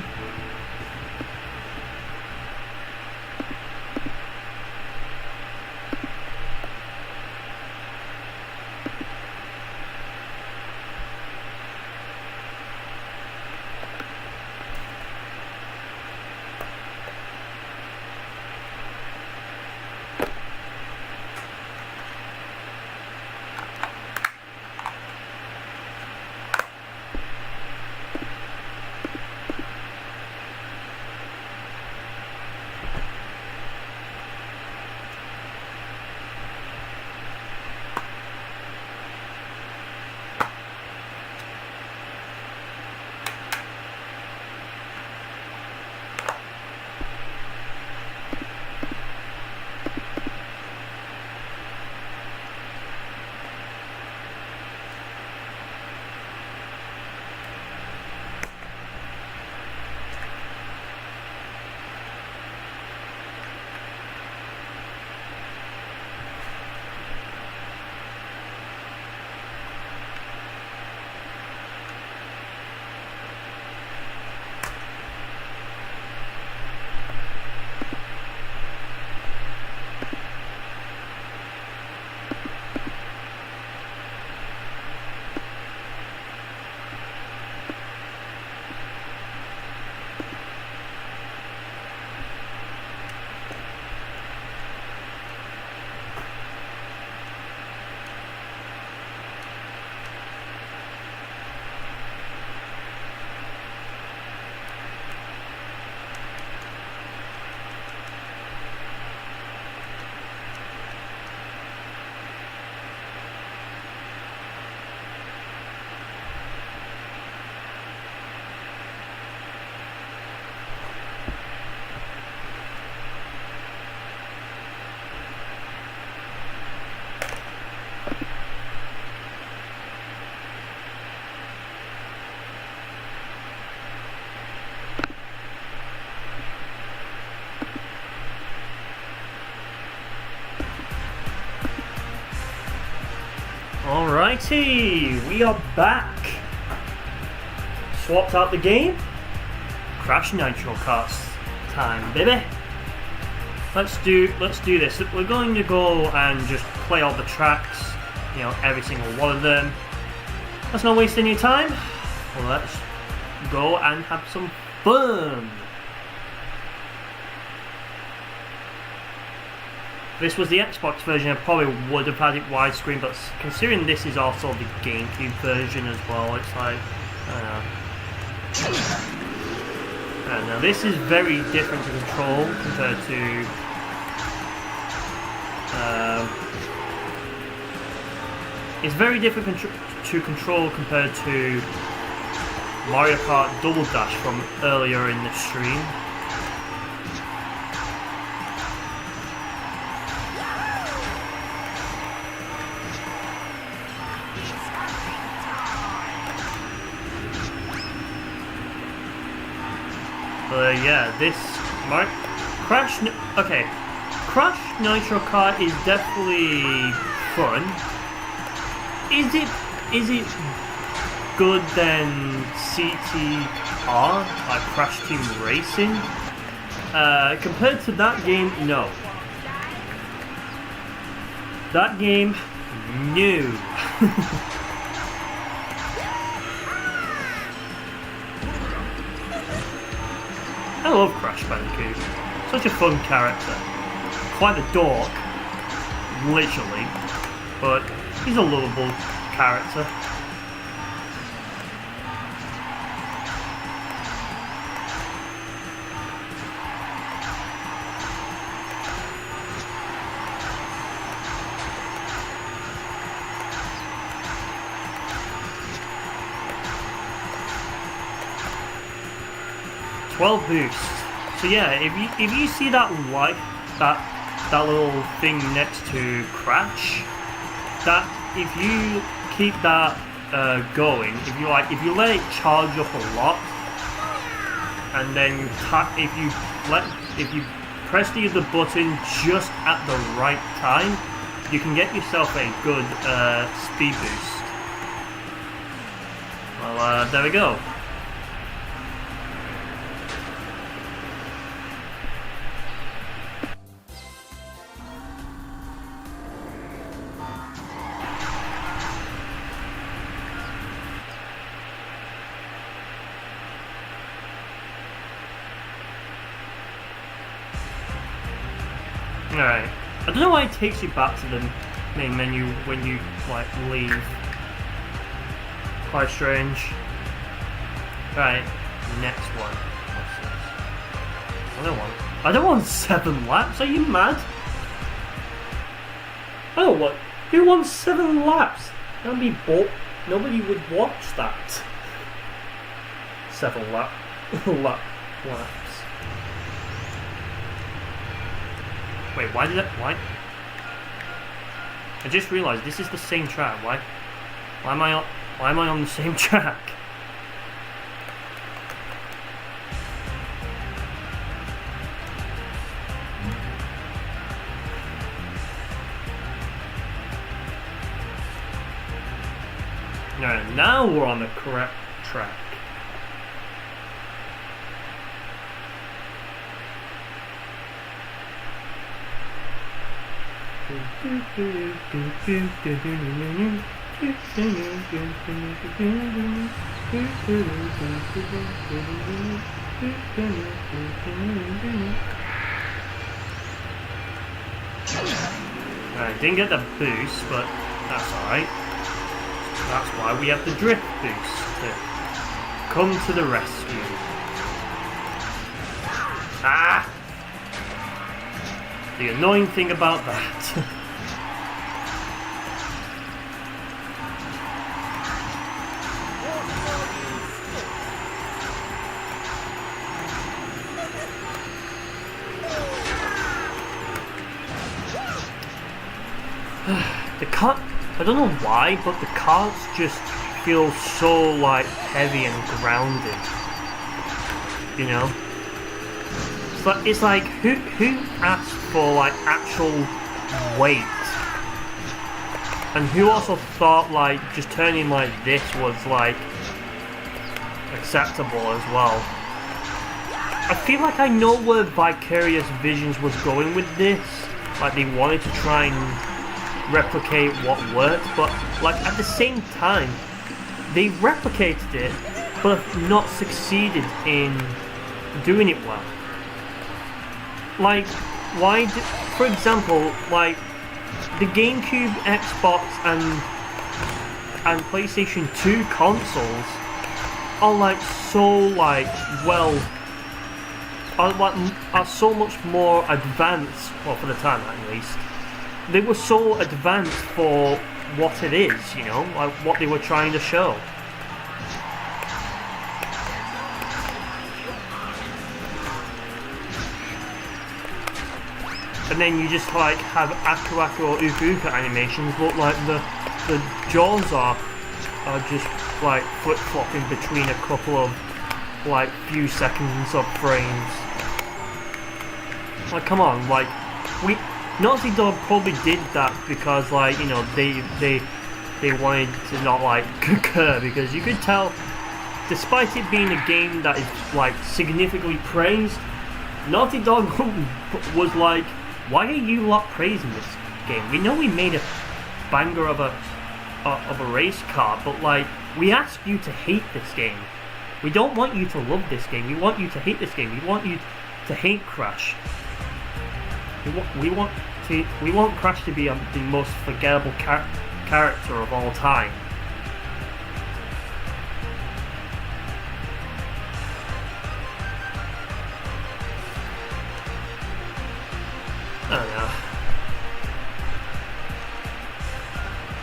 Alrighty, we are back. Swapped out the game. Crash Nitro Karts time, baby. Let's do this. We're going to go and just play all the tracks, you know, every single one of them. Let's not waste any time. Let's go and have some fun. If this was the Xbox version, I probably would have had it widescreen, but considering this is also the GameCube version as well, it's like, I don't know, this is very different to control compared to it's very different to control compared to Mario Kart Double Dash from earlier in the stream. Yeah, this Mark okay, Crash Nitro Kart is definitely fun. Is it good than CTR, like Crash Team Racing? Compared to that game, no. That game, no. I love Crash Bandicoot. Such a fun character. Quite a dork, literally, but he's a lovable character. Boost. So yeah, if you see that light, that little thing next to Crash, that if you keep that going, if you let it charge up a lot, and then if you press the other button just at the right time, you can get yourself a good speed boost. Well, there we go. Alright. I don't know why it takes you back to the main menu when you, like, leave. Quite strange. Right, next one. What's this? I don't want 7 laps, are you mad? I don't want... Who wants 7 laps? That'd be nobody would watch that. 7 laps. Wait, why? I just realised this is the same track. Why am I on the same track? No, now we're on the correct track. I didn't get the boost, but that's alright. That's why we have the drift boost to come to the rescue. Ah! The annoying thing about that. The cart, I don't know why, but the carts just feel so like heavy and grounded. You know? It's like who asked for like actual weight, and who also thought like just turning like this was like acceptable as well. I feel like I know where Vicarious Visions was going with this. Like they wanted to try and replicate what worked, but like at the same time they replicated it but not succeeded in doing it well. Like, for example, like the GameCube, Xbox, and PlayStation 2 consoles are like so like are so much more advanced. Well, for the time at least, they were so advanced for what it is. You know, like what they were trying to show. And then you just like have Aku Aku or Uka Uka animations, but like the jaws are just like flip-flopping between a couple of like few seconds of frames. Like, come on, like Naughty Dog probably did that because, like, you know, they wanted to not like concur, because you could tell, despite it being a game that is like significantly praised, Naughty Dog was like, why are you lot praising this game? We know we made a banger of a race car, but like, we asked you to hate this game. We don't want you to love this game. We want you to hate this game. We want you to hate Crash. We want Crash to be the most forgettable character of all time. I don't know.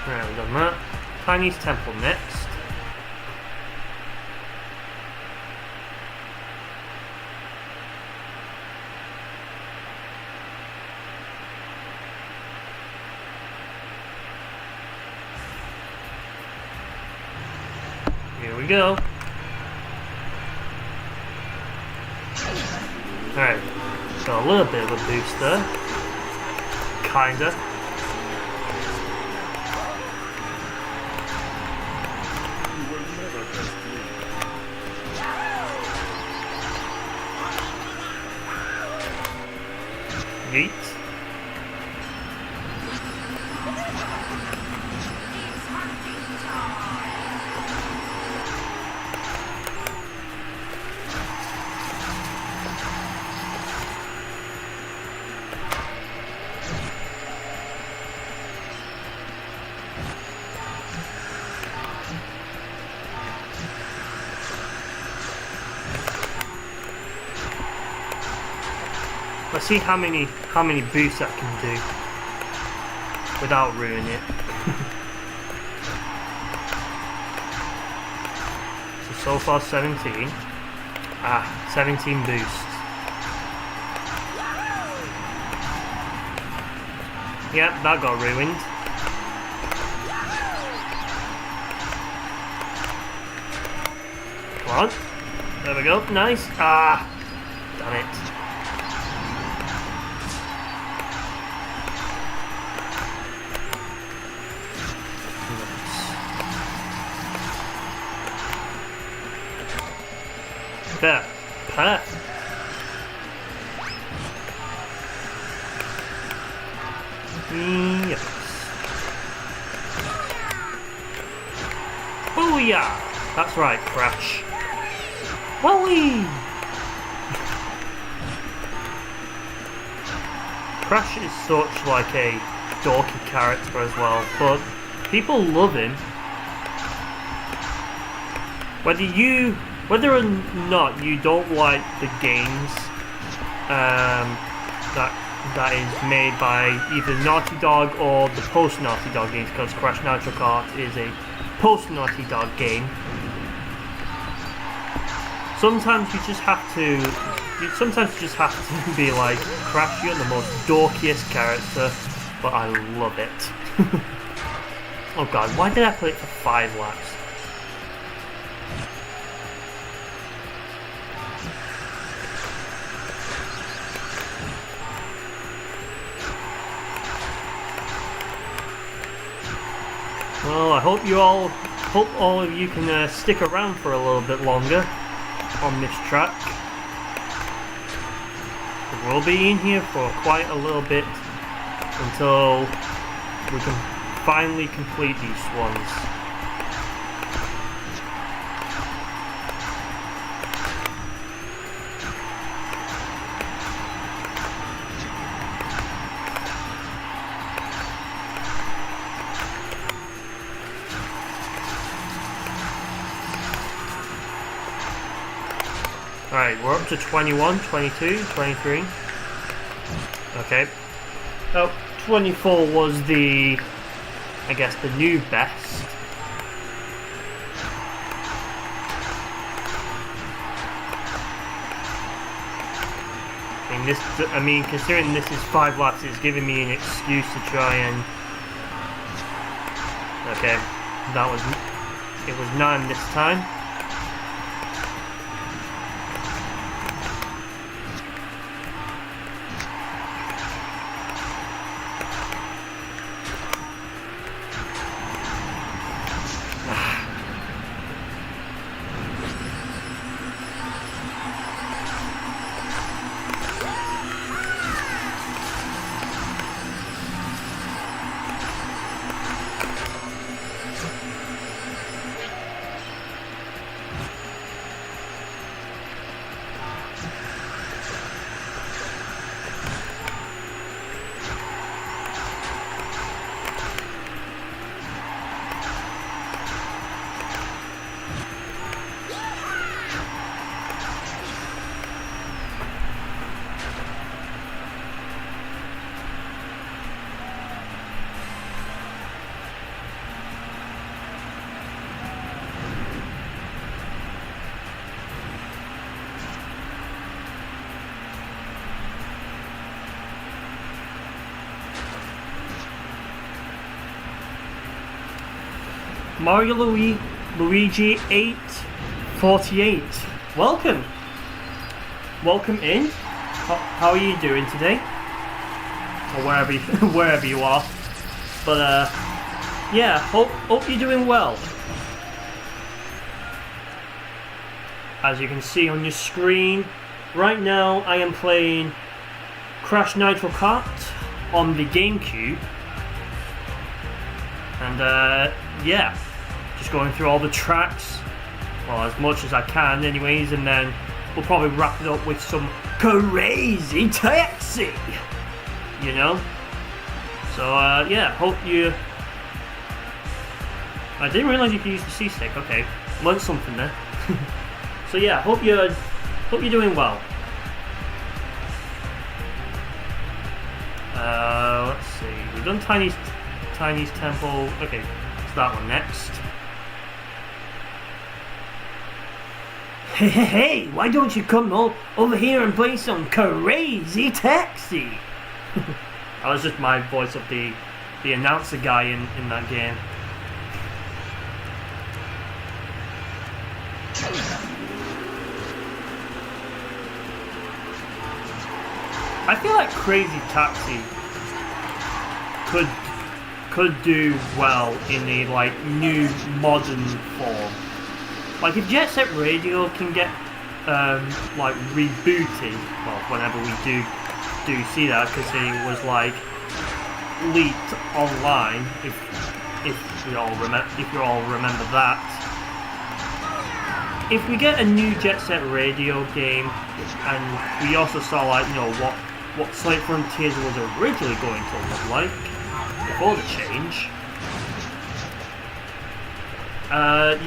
Right, we've done that. Tiny's Temple next. Here we go. Alright, got a little bit of a boost there. Kinda. Neat. Let's see how many boosts I can do without ruining it. So far 17. 17 boosts. Yep, that got ruined. Come on. There we go. Nice. Damn it. There. Perfect. Yes. Booyah! That's right, Crash. Whoa-wee! Crash is such like a dorky character as well, but people love him. Whether or not you don't like the games that is made by either Naughty Dog or the post-Naughty Dog games, because Crash Nitro Kart is a post-Naughty Dog game. Sometimes you just have to be like, Crash, you're the most dorkiest character, but I love it. Oh god, why did I play it for 5 laps? Well, I hope all of you can stick around for a little bit longer on this track. We'll be in here for quite a little bit until we can finally complete these ones. Alright, we're up to 21, 22, 23. Okay. Oh, 24 was the, I guess, the new best. I mean, considering this is 5 laps, it's giving me an excuse to try and... Okay, it was 9 this time. Mario Luigi 848. Welcome in. How are you doing today? Or wherever you are. But yeah, hope you're doing well. As you can see on your screen, right now I am playing Crash Nitro Kart on the Gamecube. And yeah, just going through all the tracks, well, as much as I can anyways, and then we'll probably wrap it up with some crazy taxi, you know? So yeah, hope you... I didn't realise you could use the C-stick. Okay, learned something there. So yeah, hope you're doing well. Let's see, we've done Tiny's Temple. Okay, it's that one next. Hey, why don't you come over here and play some crazy taxi? That was just my voice of the announcer guy in that game. I feel like Crazy Taxi could do well in a like new modern form. Like if Jet Set Radio can get like rebooted, well, whenever we do see that, because it was like leaked online. If you all remember that. If we get a new Jet Set Radio game, and we also saw like what Sonic Frontiers was originally going to look like before the change.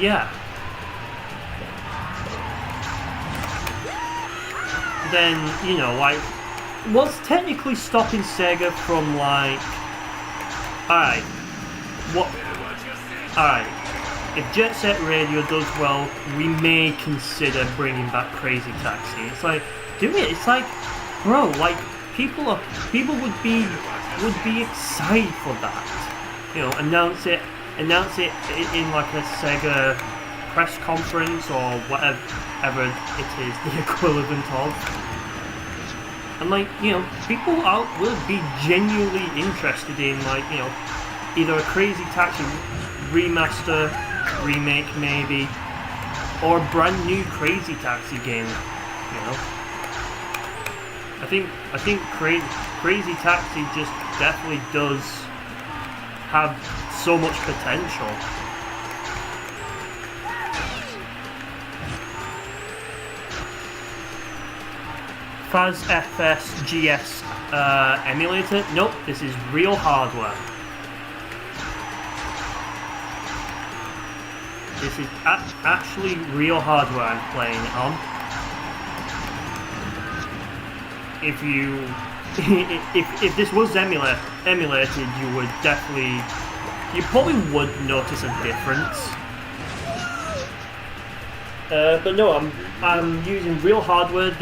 Yeah. Then, like, what's technically stopping Sega from like... Alright. If Jet Set Radio does well, we may consider bringing back Crazy Taxi. It's like, it's like, bro, like, people would be excited for that. Announce it in like a Sega press conference or whatever it is the equivalent of. And like, people will be genuinely interested in like, either a Crazy Taxi remaster, remake maybe, or a brand new Crazy Taxi game, I think Crazy Taxi just definitely does have so much potential. Faz FSGS emulator? Nope, this is real hardware. This is actually real hardware I'm playing it on. If this was emulated, you probably would notice a difference. But no, I'm using real hardware.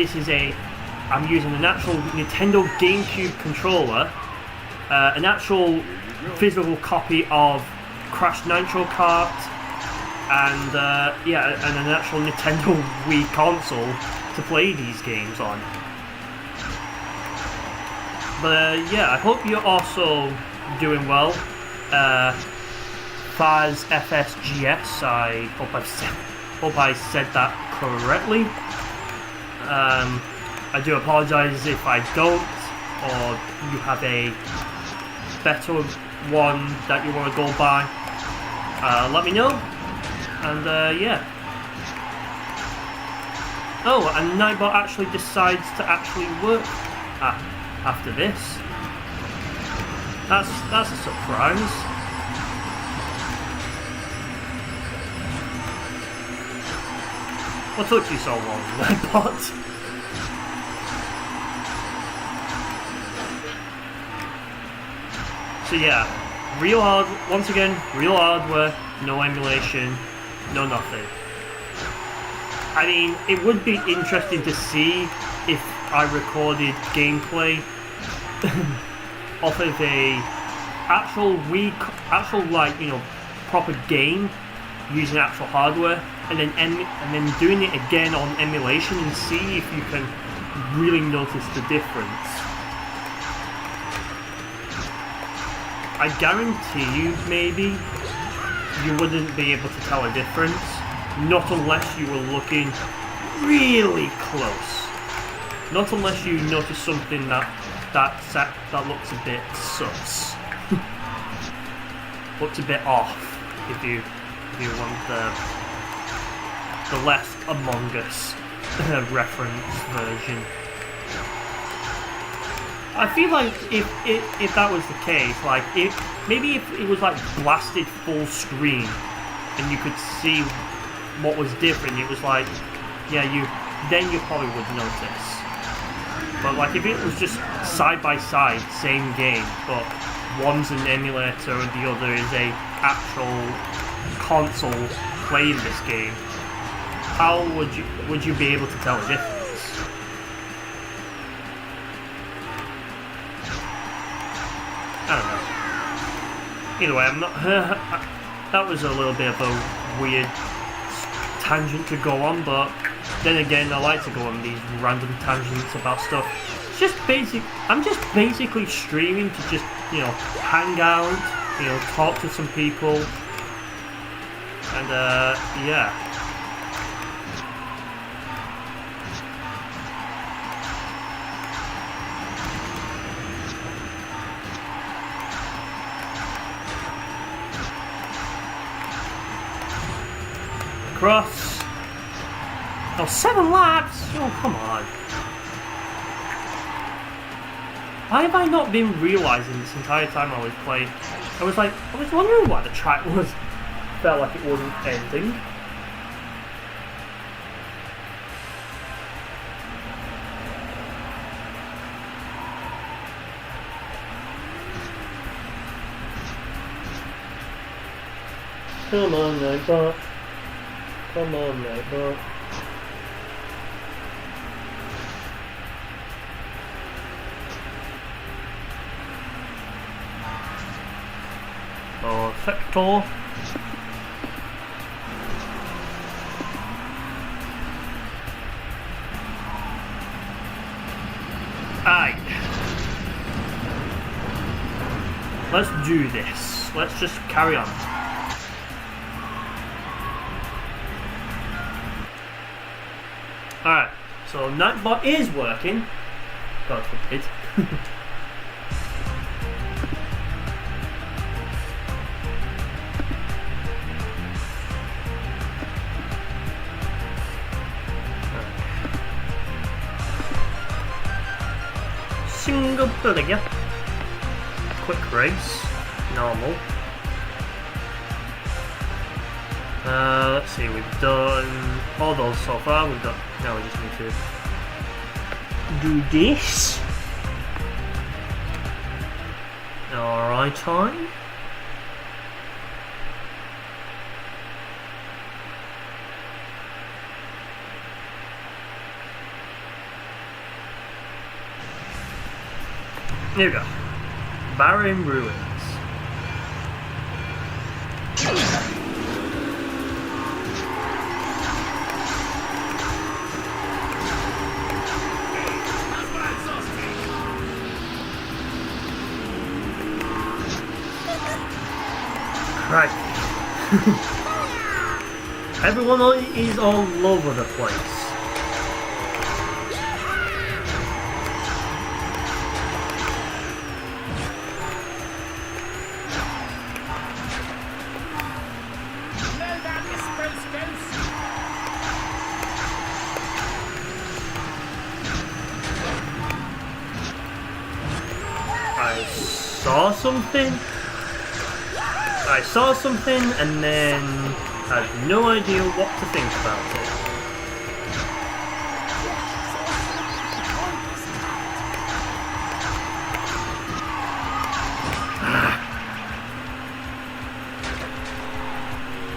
I'm using an actual Nintendo Gamecube controller, an actual physical copy of Crash Nitro Kart, and and an actual Nintendo Wii console to play these games on. But yeah, I hope you're also doing well. Faz FSGS, I hope I said that correctly. I do apologise if I don't, or you have a better one that you want to go by. Let me know. And yeah. Oh, and Nightbot actually decides to actually work after this. That's a surprise. What took you so long, Nightbot? So yeah, once again, real hardware, no emulation, no nothing. I mean, it would be interesting to see if I recorded gameplay off of a actual like, proper game using actual hardware, and then doing it again on emulation and see if you can really notice the difference. I guarantee you, maybe you wouldn't be able to tell a difference, not unless you were looking really close. Not unless you notice something that looks a bit sus, looks a bit off. If you want the less Among Us reference version. I feel like if that was the case, like maybe if it was like blasted full screen and you could see what was different, it was like, yeah, then you probably would notice. But like if it was just side by side, same game, but one's an emulator and the other is a actual console playing this game, how would you be able to tell the difference? I don't know. Either way, I'm not. That was a little bit of a weird tangent to go on, but then again, I like to go on these random tangents about stuff. It's just basic. I'm just basically streaming to just, hang out, talk to some people, and yeah. Across. Oh, 7 laps! Oh, come on. Why have I not been realising this entire time I was playing? I was wondering why the track felt like it wasn't ending. Come on, Nightbot. Come on, Nightbot. Perfecto. Aye. Let's do this. Let's just carry on. Alright, so Nightbot is working. God forbid. Single player. Quick race. Normal. Let's see, we've done all those so far. Now we just need to do this. Alright, time. Here we go. Barren Ruins. Right. Everyone is all over the place. I saw something and then I had no idea what to think about it.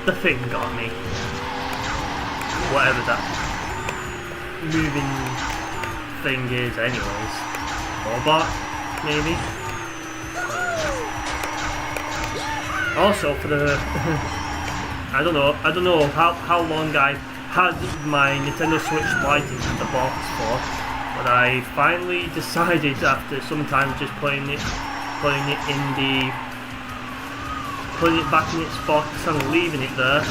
The thing got me. Whatever that moving thing is anyways. Robot, maybe? Also, for I don't know how long I had my Nintendo Switch Lite in the box for, but I finally decided after some time just putting it back in its box and leaving it there.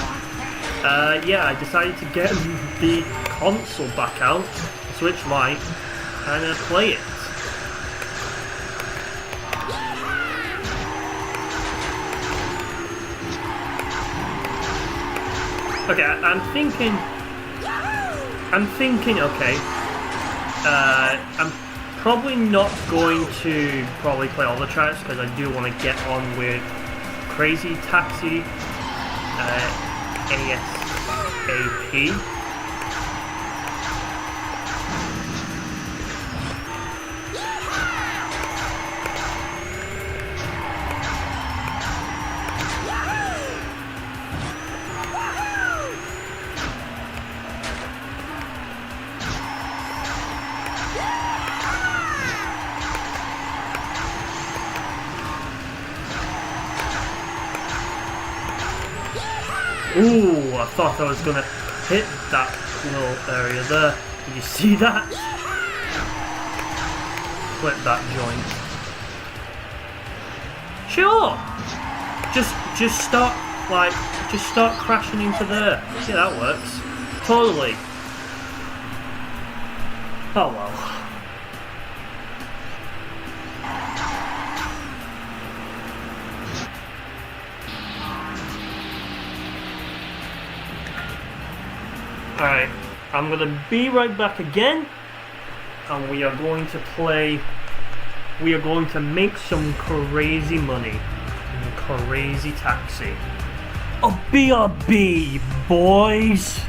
Yeah, I decided to get the console back out, the Switch Lite, and play it. Okay, I'm thinking, okay, I'm probably not going to play all the tracks because I do want to get on with Crazy Taxi ASAP. Ooh, I thought I was gonna hit that little area there. Did you see that? Flip that joint. Sure! Just start crashing into there. See, that works. Totally. Oh well. Alright, I'm gonna be right back again, and we are going to make some crazy money in Crazy Taxi. A BRB, boys!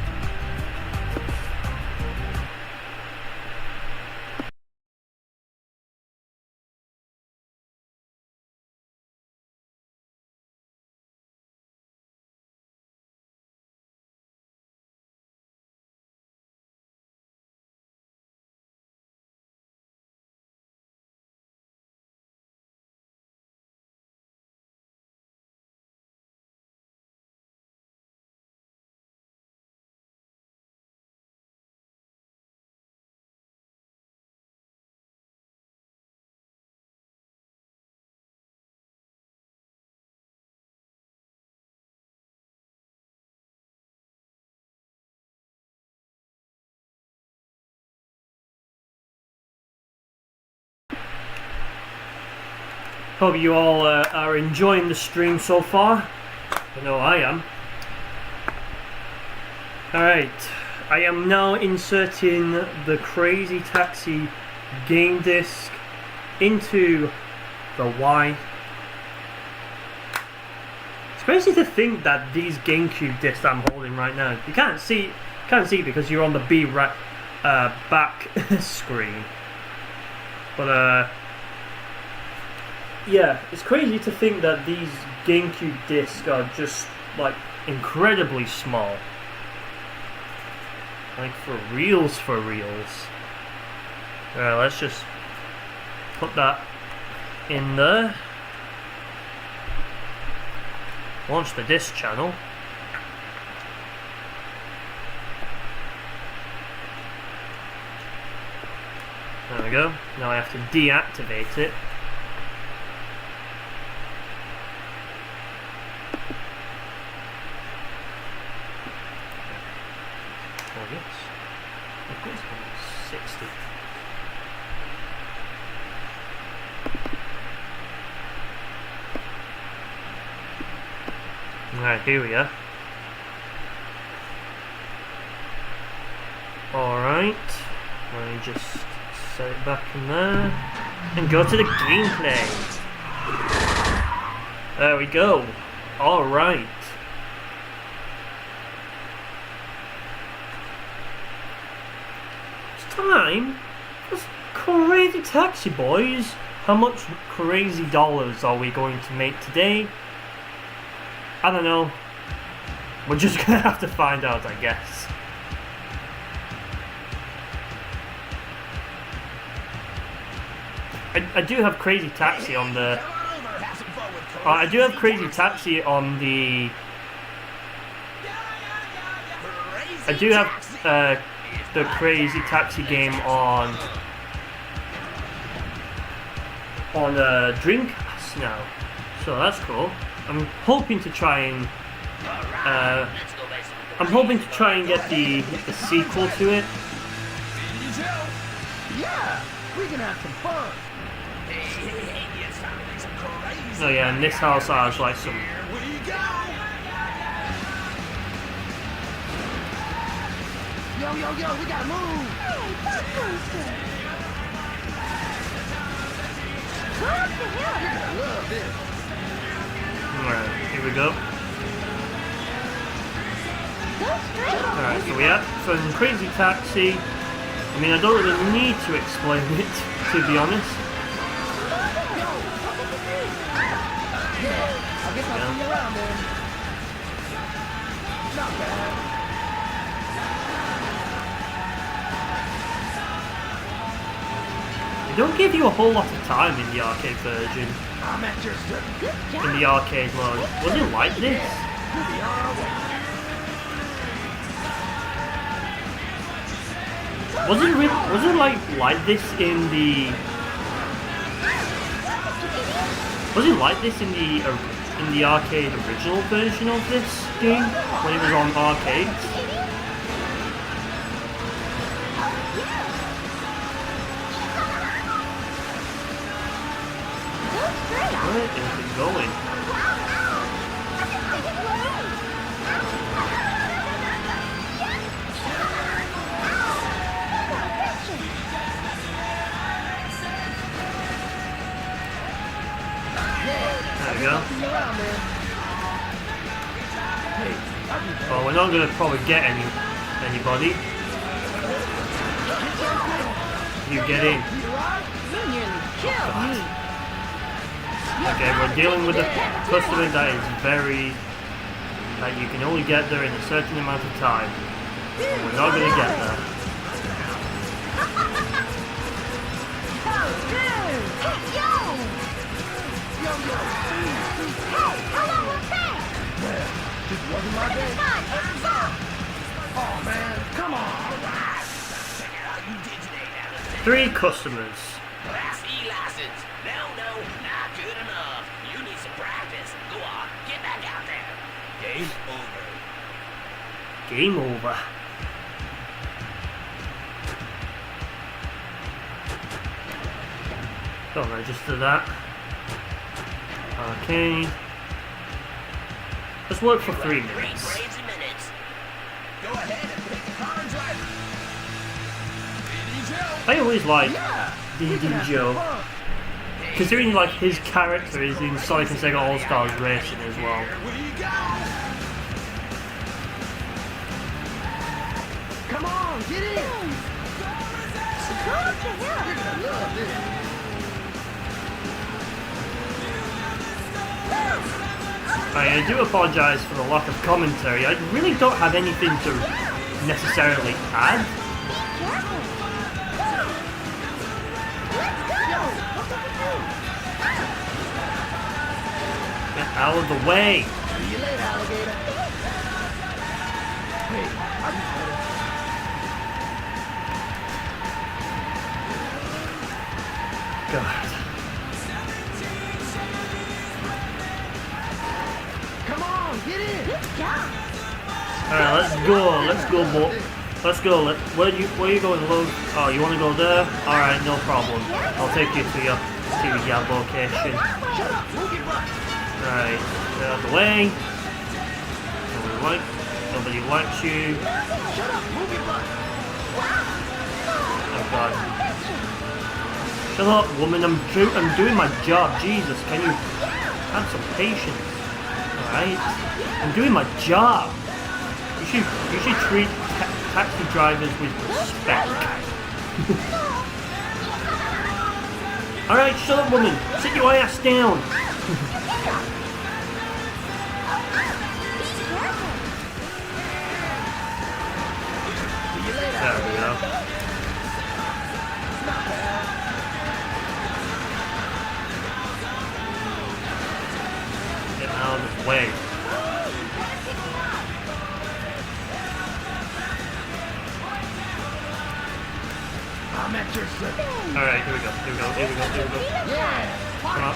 Hope you all are enjoying the stream so far. I know I am. Alright, I am now inserting the Crazy Taxi game disc into the Wii. It's crazy to think that these GameCube discs I'm holding right now, you can't see because you're on the B right back screen. But yeah, it's crazy to think that these GameCube discs are just like incredibly small. Like for reals. Alright, let's just put that in there. Launch the disc channel. There we go. Now I have to deactivate it. Oh yes. Of course it's 60. Alright, here we are. Alright. Let me just set it back in there. And go to the gameplay. There we go. Alright. It's time for Crazy Taxi, boys. How much crazy dollars are we going to make today? I don't know. We're just gonna have to find out, I guess. I do have Crazy Taxi on the. I do have Crazy Taxi on the I do have the Crazy Taxi game on Dreamcast now, so that's cool. I'm hoping to try and get the sequel to it. Yeah, we can have some fun. Oh yeah, and this house has like some. Yo, we gotta move. I love this. Alright, here we go. Alright, so we have some Crazy Taxi. I mean, I don't really need to explain it, to be honest. Yeah, I guess I'll see you around then. Not bad. They don't give you a whole lot of time in the arcade version. I'm at your service. In the arcade mode. Was it like this? We'll be on our way. Was it like this in the? Was it like this in the arcade original version of this game when it was on arcades? Where is it going? There we go. Well, we're not going to probably get anybody. You get in. Okay, we're dealing with a customer that you can only get there in a certain amount of time. And we're not going to get there. This wasn't my day. Oh man, come on. 3 customers. Class E license. No, not good enough. You need some practice. Go on, get back out there. Game over. Game over. Don't register that. Okay. Let's work for 3 minutes. Crazy minutes. Go ahead and pick the car and drive it. I always like We can DD have Joe, some fun. considering like his character is in Sonic and Sega All Stars Racing as well. Here we go. Come on, get in. You're gonna love this. I do apologise for the lack of commentary. I really don't have anything to necessarily add. Get out of the way. See you later, alligator. Hey, I'll be better. God. Come on, get in. Alright, let's go, boy. Let's go. Where are you going, Luke? Oh, you want to go there? Alright, no problem. I'll take you to your location. Shut up, move your butt. Right, get out of the way. Nobody likes you. Shut up, move your butt. Oh God. Shut up, woman. I'm doing my job. Jesus, can you have some patience? Alright? I'm doing my job. You should treat taxi drivers with respect. Alright, shut up, woman. Sit your ass down. There we go. Get out of the way. Alright, here we go, here we go, here we go, here we go. Yeah. Come on.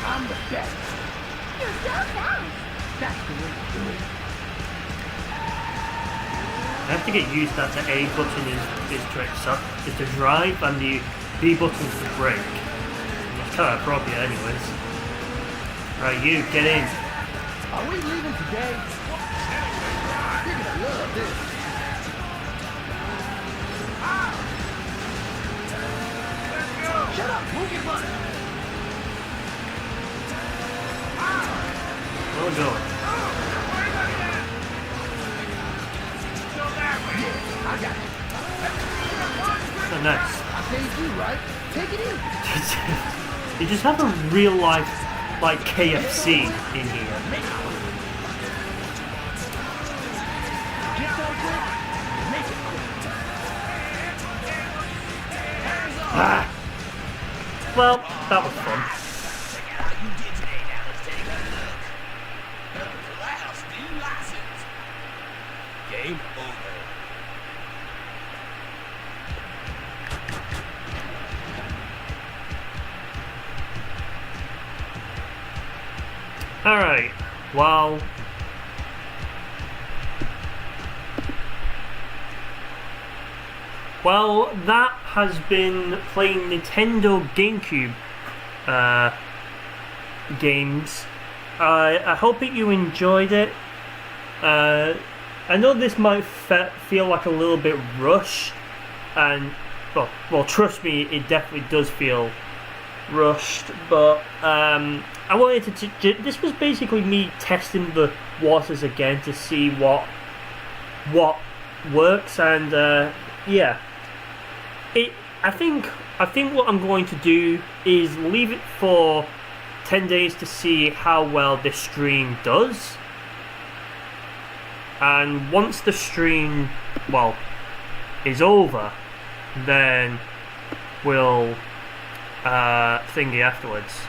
I'm the best. You're so fast. That's the way to do it. I have to get used that the A button is to drive and the B button is to brake. It's kind of appropriate anyways. Right, you, get in. Are we leaving today? You're gonna love this. Shut up, move your butt. Where are we going? I got you. Oh, nice. I saved you, right? Take it easy. You just have a real life, like, KFC in here. Get so quick, make it quick. Ah. Well, that was fun. Check out how you did today. Now let's take a look. Class D license. Game over. Alright, well... Well, that has been playing Nintendo Gamecube games. I hope that you enjoyed it. I know this might feel like a little bit rushed, and well, trust me, it definitely does feel rushed. But I wanted to. This was basically me testing the waters again to see what works, and yeah. I think what I'm going to do is leave it for 10 days to see how well this stream does. And once the stream, well, is over, then we'll thingy afterwards.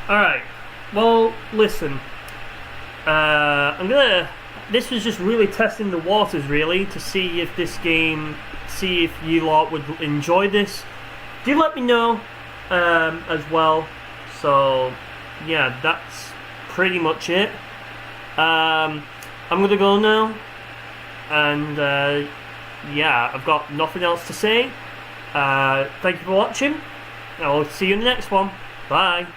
Alright, well, listen, this was just really testing the waters, really, to see if see if you lot would enjoy this. Do let me know, as well. So, yeah, that's pretty much it. I'm gonna go now, and, yeah, I've got nothing else to say. Thank you for watching, I'll see you in the next one. Bye.